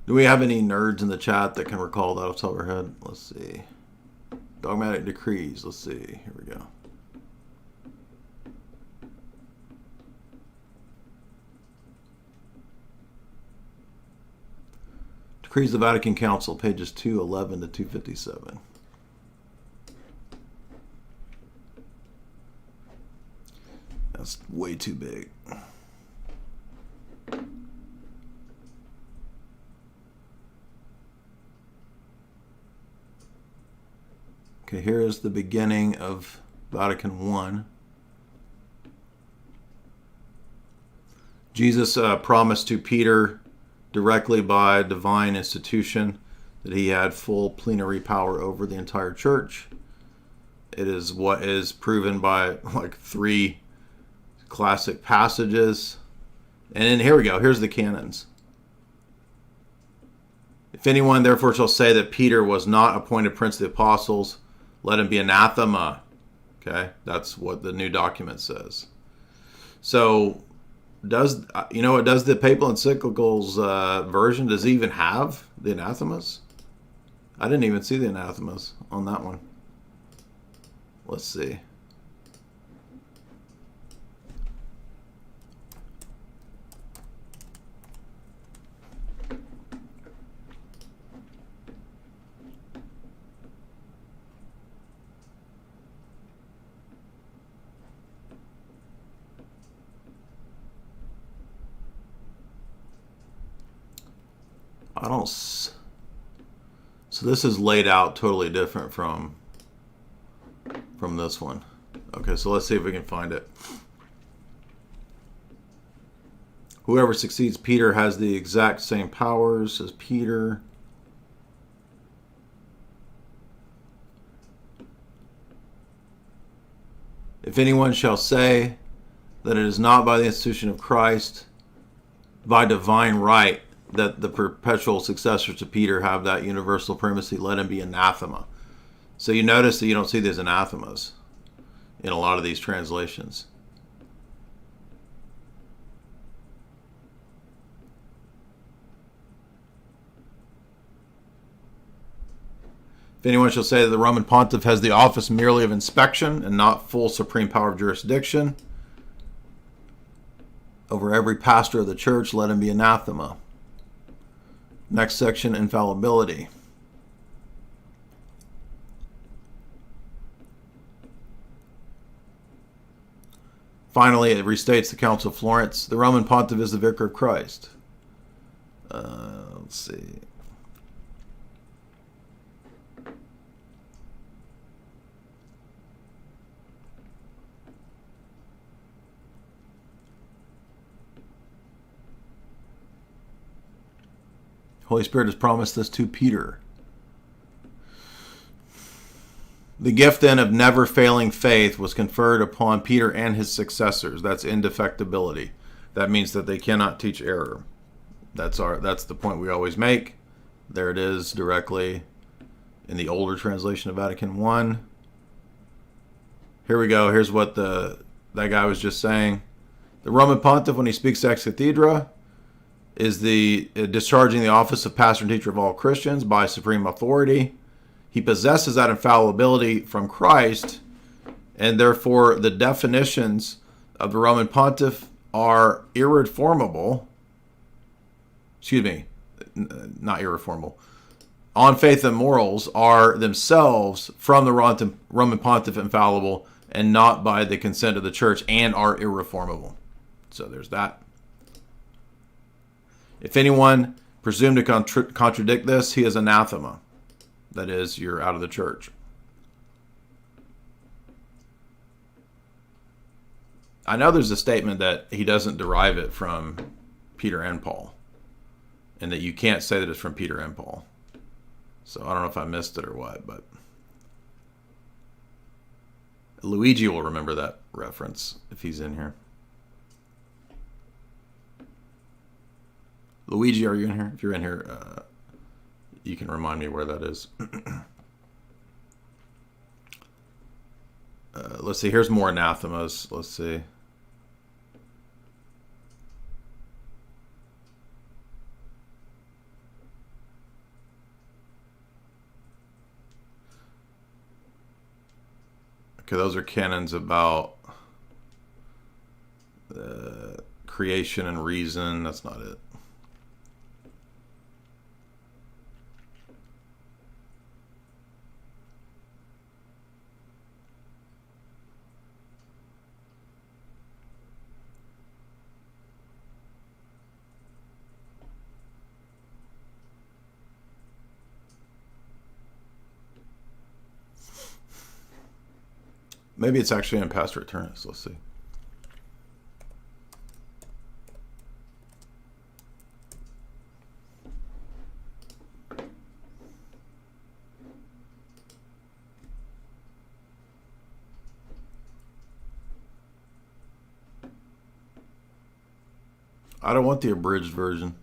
Do we have any nerds in the chat that can recall that off the top of our head? Let's see. Dogmatic Decrees. Let's see. Here we go. Decrees of the Vatican Council, pages 211 to 257. That's way too big. Okay, here is the beginning of Vatican I. Jesus promised to Peter directly by divine institution that he had full plenary power over the entire church. It is what is proven by like 3 classic passages And then here we go. Here's the canons. If anyone therefore shall say that Peter was not appointed prince of the apostles, let him be anathema. Okay, that's what the new document says. So, does the papal encyclicals version, does it even have the anathemas? I didn't even see the anathemas on that one. Let's see. I don't. So this is laid out totally different from this one. Okay, so let's see if we can find it. Whoever succeeds Peter has the exact same powers as Peter. If anyone shall say that it is not by the institution of Christ, by divine right, that the perpetual successors to Peter have that universal primacy, let him be anathema. So you notice that you don't see these anathemas in a lot of these translations. If anyone shall say that the Roman pontiff has the office merely of inspection and not full supreme power of jurisdiction over every pastor of the church, let him be anathema. Next section, infallibility. Finally, it restates the Council of Florence. The Roman pontiff is the vicar of Christ. Let's see. Holy Spirit has promised this to Peter. The gift then of never failing faith was conferred upon Peter and his successors. That's indefectibility. That means that they cannot teach error. That's the point we always make. There it is directly in the older translation of Vatican I. Here we go. Here's what that guy was just saying. The Roman pontiff, when he speaks ex cathedra, is discharging the office of pastor and teacher of all Christians by supreme authority. He possesses that infallibility from Christ, and therefore the definitions of the Roman pontiff are irreformable. Excuse me, not irreformable. On faith and morals are themselves from the Roman pontiff infallible and not by the consent of the church, and are irreformable. So there's that. If anyone presume to contradict this, he is anathema. That is, you're out of the church. I know there's a statement that he doesn't derive it from Peter and Paul, and that you can't say that it's from Peter and Paul. So I don't know if I missed it or what, but Luigi will remember that reference if he's in here. Luigi, are you in here? If you're in here, you can remind me where that is. Let's see. Here's more anathemas. Let's see. Okay, those are canons about creation and reason. That's not it. Maybe it's actually in Pastor Eternus. Let's see. I don't want the abridged version.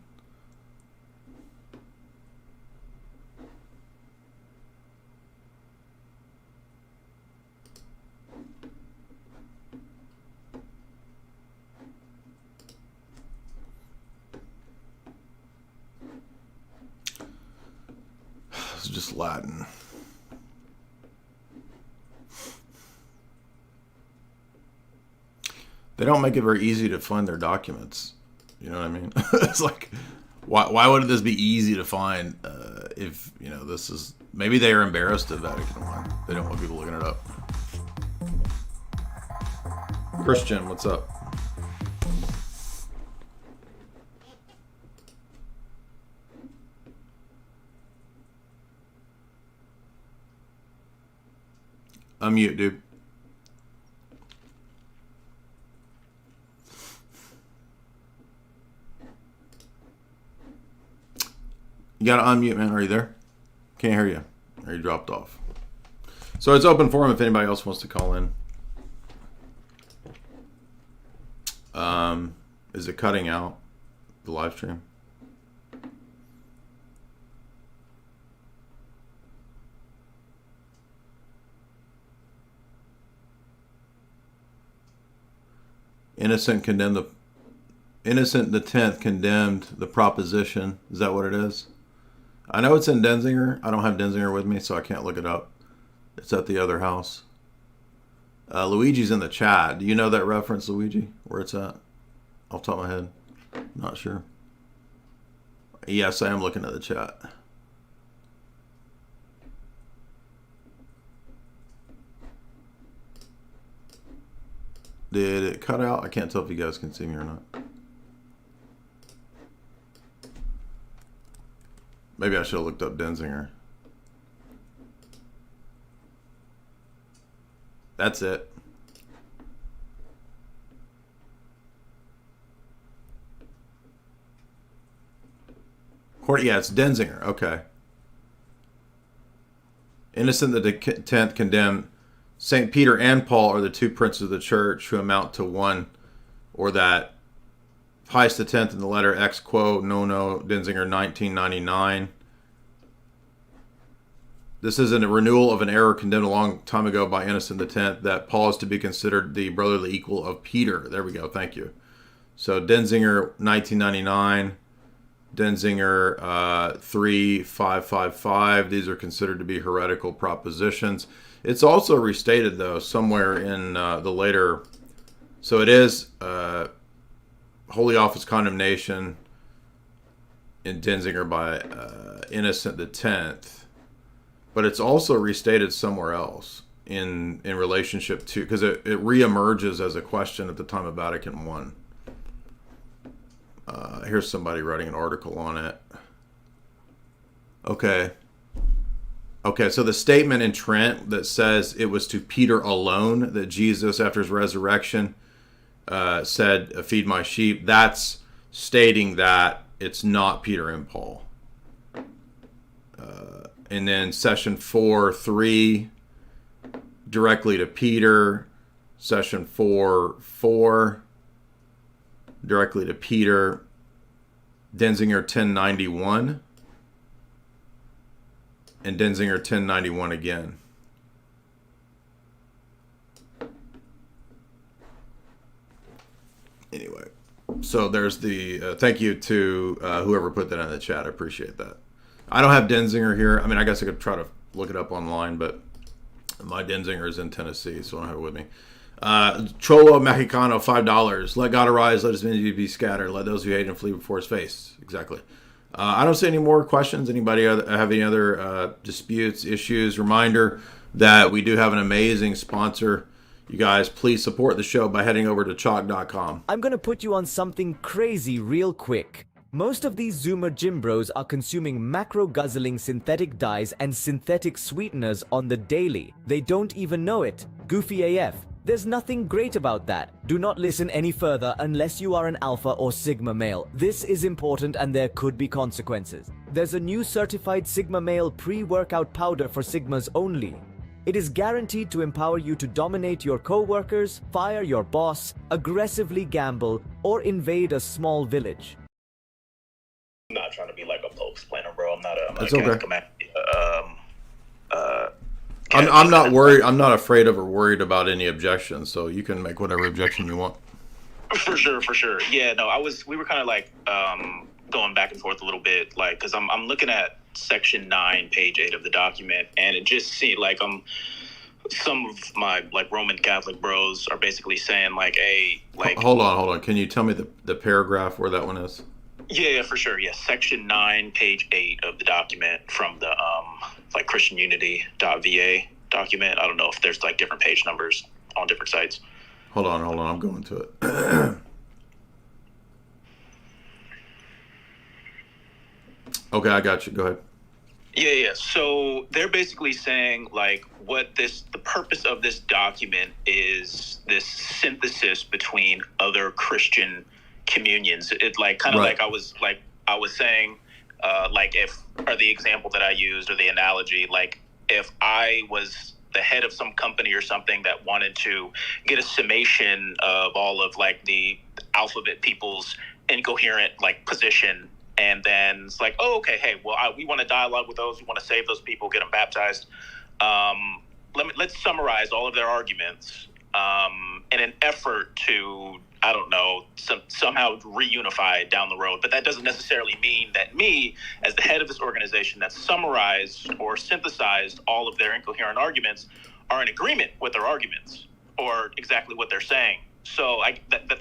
It's just Latin. They don't make it very easy to find their documents. You know what I mean? It's like, why would this be easy to find if, you know, this is... Maybe they are embarrassed of Vatican I. They don't want people looking it up. Christian, what's up? Unmute, dude. You gotta unmute, man. Are you there? Can't hear you. Or you dropped off. So it's open forum if anybody else wants to call in. Is it cutting out the live stream? Innocent the 10th condemned the proposition. Is that what it is? I know it's in Denzinger. I don't have Denzinger with me, so I can't look it up. It's at the other house. Luigi's in the chat. Do you know that reference, Luigi? Where it's at? Off the top of my head. Not sure. Yes, I am looking at the chat. Did it cut out? I can't tell if you guys can see me or not. Maybe I should have looked up Denzinger. That's it. Yeah, it's Denzinger. Okay. Innocent the 10th condemned. St. Peter and Paul are the two princes of the church who amount to one, or that. Pius X in the letter Ex Quo Nono Denzinger 1999. This is a renewal of an error condemned a long time ago by Innocent X, that Paul is to be considered the brotherly equal of Peter. There we go. Thank you. So Denzinger 1999, Denzinger 3555. These are considered to be heretical propositions. It's also restated, though, somewhere in the later... So it is Holy Office condemnation in Denzinger by Innocent X. But it's also restated somewhere else in relationship to... Because it reemerges as a question at the time of Vatican I. Here's somebody writing an article on it. Okay, so the statement in Trent that says it was to Peter alone that Jesus, after his resurrection, said, "Feed my sheep," that's stating that it's not Peter and Paul. And then session 4:3, directly to Peter. Session 4:4, directly to Peter. Denzinger 1091. And Denzinger 1091 again. Anyway, so there's the thank you to whoever put that in the chat. I appreciate that. I don't have Denzinger here. I mean, I guess I could try to look it up online, but my Denzinger is in Tennessee, so I don't have it with me. Cholo Mexicano, $5. Let God arise, let his enemies be scattered. Let those who hate him flee before his face. Exactly. I don't see any more questions. Anybody have any other disputes, issues? Reminder that we do have an amazing sponsor. You guys, please support the show by heading over to chalk.com. I'm going to put you on something crazy real quick. Most of these Zoomer gym bros are consuming macro-guzzling synthetic dyes and synthetic sweeteners on the daily. They don't even know it. Goofy AF. There's nothing great about that. Do not listen any further unless you are an alpha or sigma male. This is important and there could be consequences. There's a new certified sigma male pre-workout powder for sigmas only. It is guaranteed to empower you to dominate your co-workers, fire your boss, aggressively gamble, or invade a small village. I'm not trying to be like a pope's planner, bro. I'm not a That's okay. I'm not worried. I'm not afraid of or worried about any objections. So you can make whatever objection you want. For sure. Yeah, no, we were kind of like going back and forth a little bit, like, because I'm looking at section 9, page 8 of the document, and it just seemed like some of my like Roman Catholic bros are basically saying like, hey, like, hold on. Can you tell me the paragraph where that one is? Yeah, for sure. Yeah, section 9, page 8 of the document from the like ChristianUnity.va document. I don't know if there's like different page numbers on different sites. Hold on. I'm going to it. Okay, I got you. Go ahead. Yeah. So they're basically saying like the purpose of this document is this synthesis between other Christian communions. It like kind of right. like I was saying, like the example that I used or the analogy, like if I was the head of some company or something that wanted to get a summation of all of like the alphabet people's incoherent like position, and then it's like, oh, okay, hey, well, we want to dialogue with those, we want to save those people, get them baptized. Let's summarize all of their arguments in an effort to, I don't know, somehow reunify down the road. But that doesn't necessarily mean that me, as the head of this organization that summarized or synthesized all of their incoherent arguments, are in agreement with their arguments or exactly what they're saying. So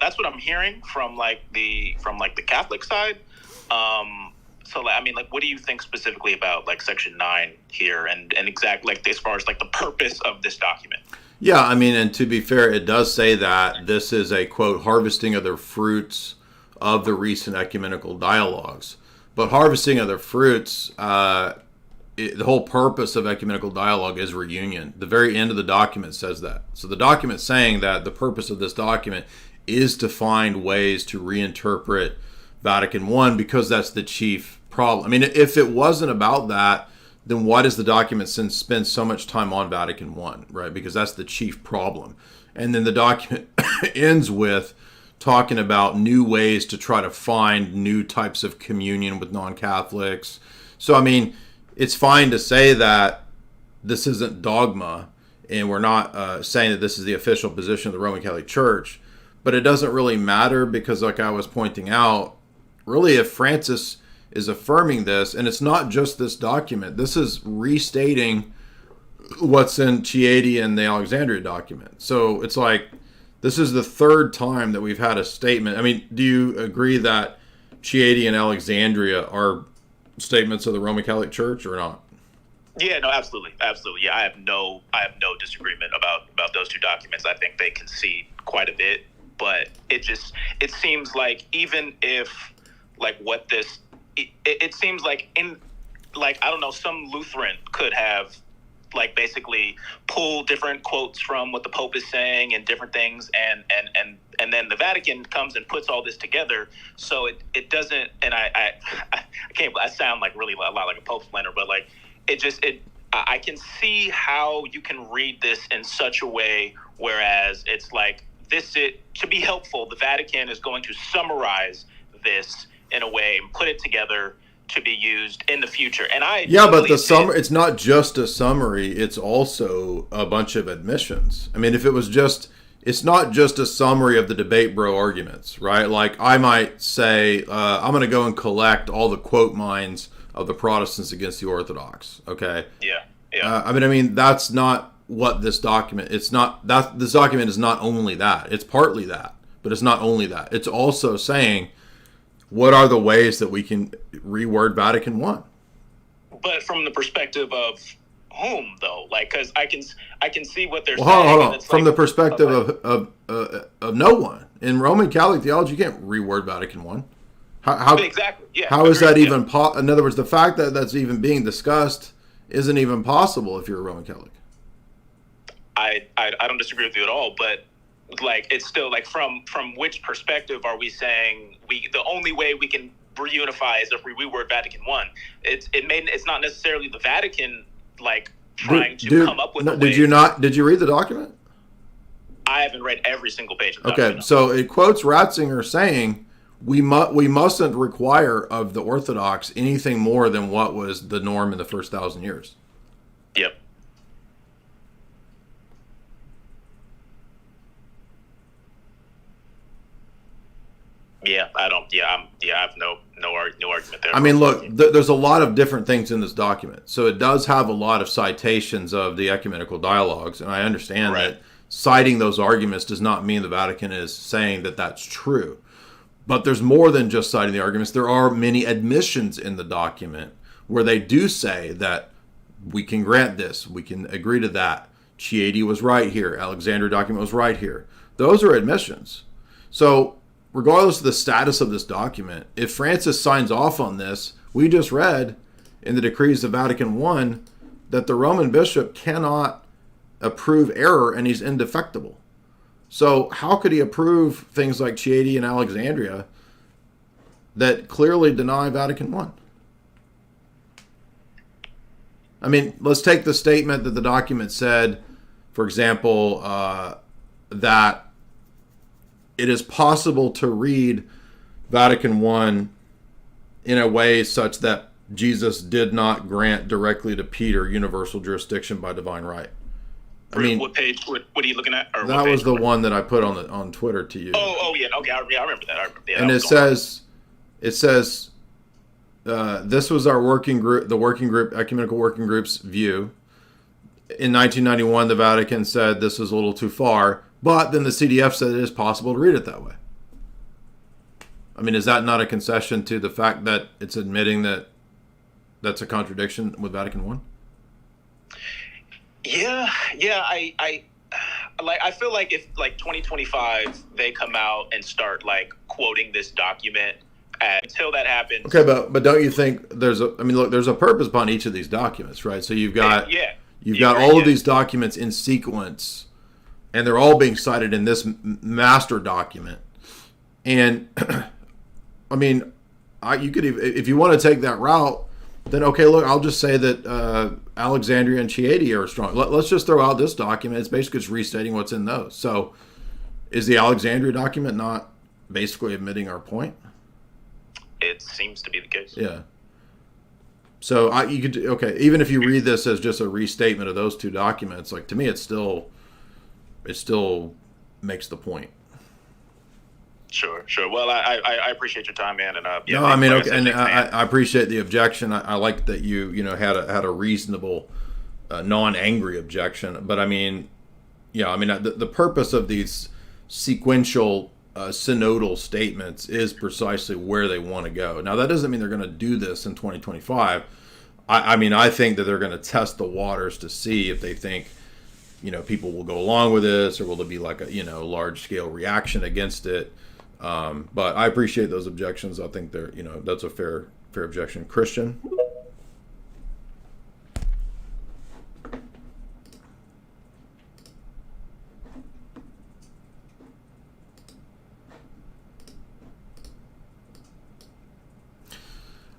that's what I'm hearing from the Catholic side. So I mean, like, what do you think specifically about like section 9 here and exactly like as far as like the purpose of this document? Yeah, I mean, and to be fair, it does say that this is a, quote, harvesting of the fruits of the recent ecumenical dialogues. But harvesting of the fruits, the whole purpose of ecumenical dialogue is reunion. The very end of the document says that. So the document's saying that the purpose of this document is to find ways to reinterpret Vatican I because that's the chief problem. I mean, if it wasn't about that, then why does the document spend so much time on Vatican I, right? Because that's the chief problem. And then the document ends with talking about new ways to try to find new types of communion with non-Catholics. So, I mean, it's fine to say that this isn't dogma, and we're not saying that this is the official position of the Roman Catholic Church, but it doesn't really matter because, like I was pointing out, really, if Francis is affirming this, and it's not just this document, this is restating what's in Chieti and the Alexandria document. So it's like, this is the third time that we've had a statement. I mean, do you agree that Chieti and Alexandria are statements of the Roman Catholic Church or not? Yeah, no, absolutely. Yeah, I have no disagreement about those two documents. I think they concede quite a bit, but it seems like even if like what this, it seems like in like, I don't know, some Lutheran could have like basically pulled different quotes from what the Pope is saying and different things, and then the Vatican comes and puts all this together. So it doesn't, and I can't, I sound like really a lot like a Pope's planner, but like I can see how you can read this in such a way, whereas it's like to be helpful, the Vatican is going to summarize this in a way and put it together to be used in the future. And but it's not just a summary, it's also a bunch of admissions. I mean, if it was it's not just a summary of the debate bro arguments, right? Like I might say, I'm going to go and collect all the quote mines of the Protestants against the Orthodox. Okay. Yeah. I mean, that's not what this document, this document is not only that. It's partly that, but it's not only that. It's also saying, what are the ways that we can reword Vatican I? But from the perspective of whom, though? Like, because I can see what they're saying. Hold on. From the perspective of no one. In Roman Catholic theology, you can't reword Vatican I. How exactly? Yeah. How is that even in other words, the fact that that's even being discussed isn't even possible if you're a Roman Catholic. I don't disagree with you at all, but like it's still like from which perspective are we saying the only way we can reunify is if we reword Vatican I? It's not necessarily the Vatican like trying to come up with a way. Did you not? Did you read the document? I haven't read every single page of the Okay, document. so it quotes Ratzinger saying we mustn't require of the Orthodox anything more than what was the norm in the first 1,000 years. Yep. Yeah, I don't. Yeah, I have no argument there. I mean, look, there's a lot of different things in this document, so it does have a lot of citations of the ecumenical dialogues, and I understand that citing those arguments does not mean the Vatican is saying that that's true. But there's more than just citing the arguments. There are many admissions in the document where they do say that we can grant this, we can agree to that. Chieti was right here. Alexandria document was right here. Those are admissions. So regardless of the status of this document, if Francis signs off on this, we just read in the decrees of Vatican I that the Roman bishop cannot approve error and he's indefectible. So how could he approve things like Chieti and Alexandria that clearly deny Vatican I? I mean, let's take the statement that the document said, for example, that it is possible to read Vatican I in a way such that Jesus did not grant directly to Peter universal jurisdiction by divine right. I mean, what page? What are you looking at? Or that was the one that I put on Twitter to you. Oh yeah, okay, I remember that. And it says, this was our working group, the working group, ecumenical working group's view. In 1991, the Vatican said this is a little too far, but then the CDF said it is possible to read it that way. I mean, is that not a concession to the fact that it's admitting that that's a contradiction with Vatican I? Yeah. I feel like if 2025 they come out and start quoting this document, until that happens. Okay, but don't you think there's a purpose behind each of these documents, right? So you've got all of these documents in sequence, and they're all being cited in this master document. And I mean, you could, if you want to take that route, then okay, look, I'll just say that Alexandria and Chieti are strong. Let's just throw out this document. It's basically just restating what's in those. So is the Alexandria document not basically admitting our point? It seems to be the case. Yeah. So even if you read this as just a restatement of those two documents, to me, it still makes the point. Sure. Well, I appreciate your time, man. And no, I mean, okay, and I appreciate the objection. I like that you had a reasonable, non-angry objection. But I mean, the purpose of these sequential synodal statements is precisely where they want to go. Now, that doesn't mean they're going to do this in 2025. I think that they're going to test the waters to see if they think, people will go along with this, or will there be a large scale reaction against it. But I appreciate those objections. I think they're, that's a fair objection. Christian.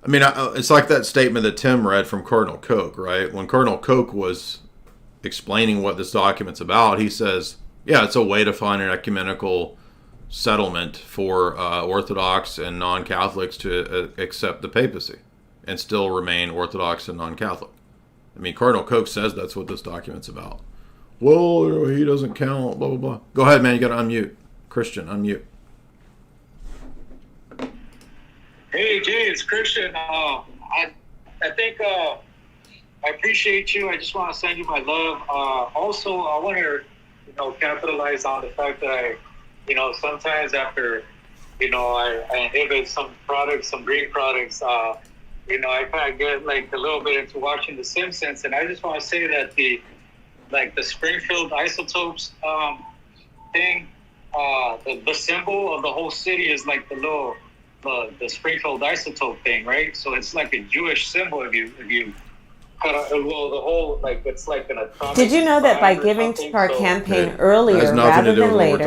I mean, it's like that statement that Tim read from Cardinal Koch, right? When Cardinal Koch was explaining what this document's about, he says, yeah, it's a way to find an ecumenical settlement for Orthodox and non-Catholics to accept the papacy and still remain Orthodox and non-Catholic. I mean, Cardinal Koch says that's what this document's about. Well, he doesn't count, blah, blah, blah. Go ahead, man. You got to unmute. Christian, unmute. Hey, Jay, it's Christian. I think I appreciate you. I just want to send you my love. Also, I want to, capitalize on the fact that sometimes after, I inhibit some products, some green products, I kind of get a little bit into watching The Simpsons, and I just want to say that the Springfield isotopes thing, the symbol of the whole city is the Springfield isotope thing, right? So it's like a Jewish symbol if you kind of, the whole, it's like an atomic. Did you know that by giving to our campaign earlier rather than later,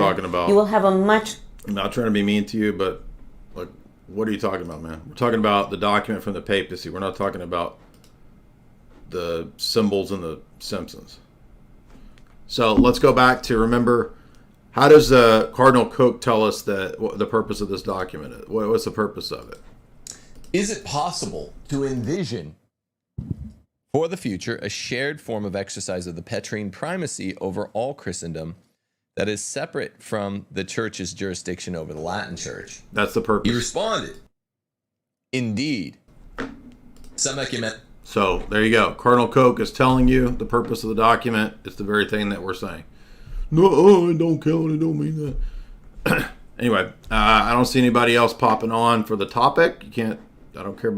you will have a much... I'm not trying to be mean to you, but what are you talking about, man? We're talking about the document from the papacy. We're not talking about the symbols in the Simpsons. So let's go back to, remember, how does Cardinal Koch tell us that what the purpose of this document is? What's the purpose of it? Is it possible to envision for the future a shared form of exercise of the Petrine primacy over all Christendom that is separate from the Church's jurisdiction over the Latin Church? That's the purpose. He responded, indeed. Some ecumen. So there you go. Cardinal Koch is telling you the purpose of the document. It's the very thing that we're saying. No, it don't count. It don't mean that. Anyway, I don't see anybody else popping on for the topic. You can't. I don't care about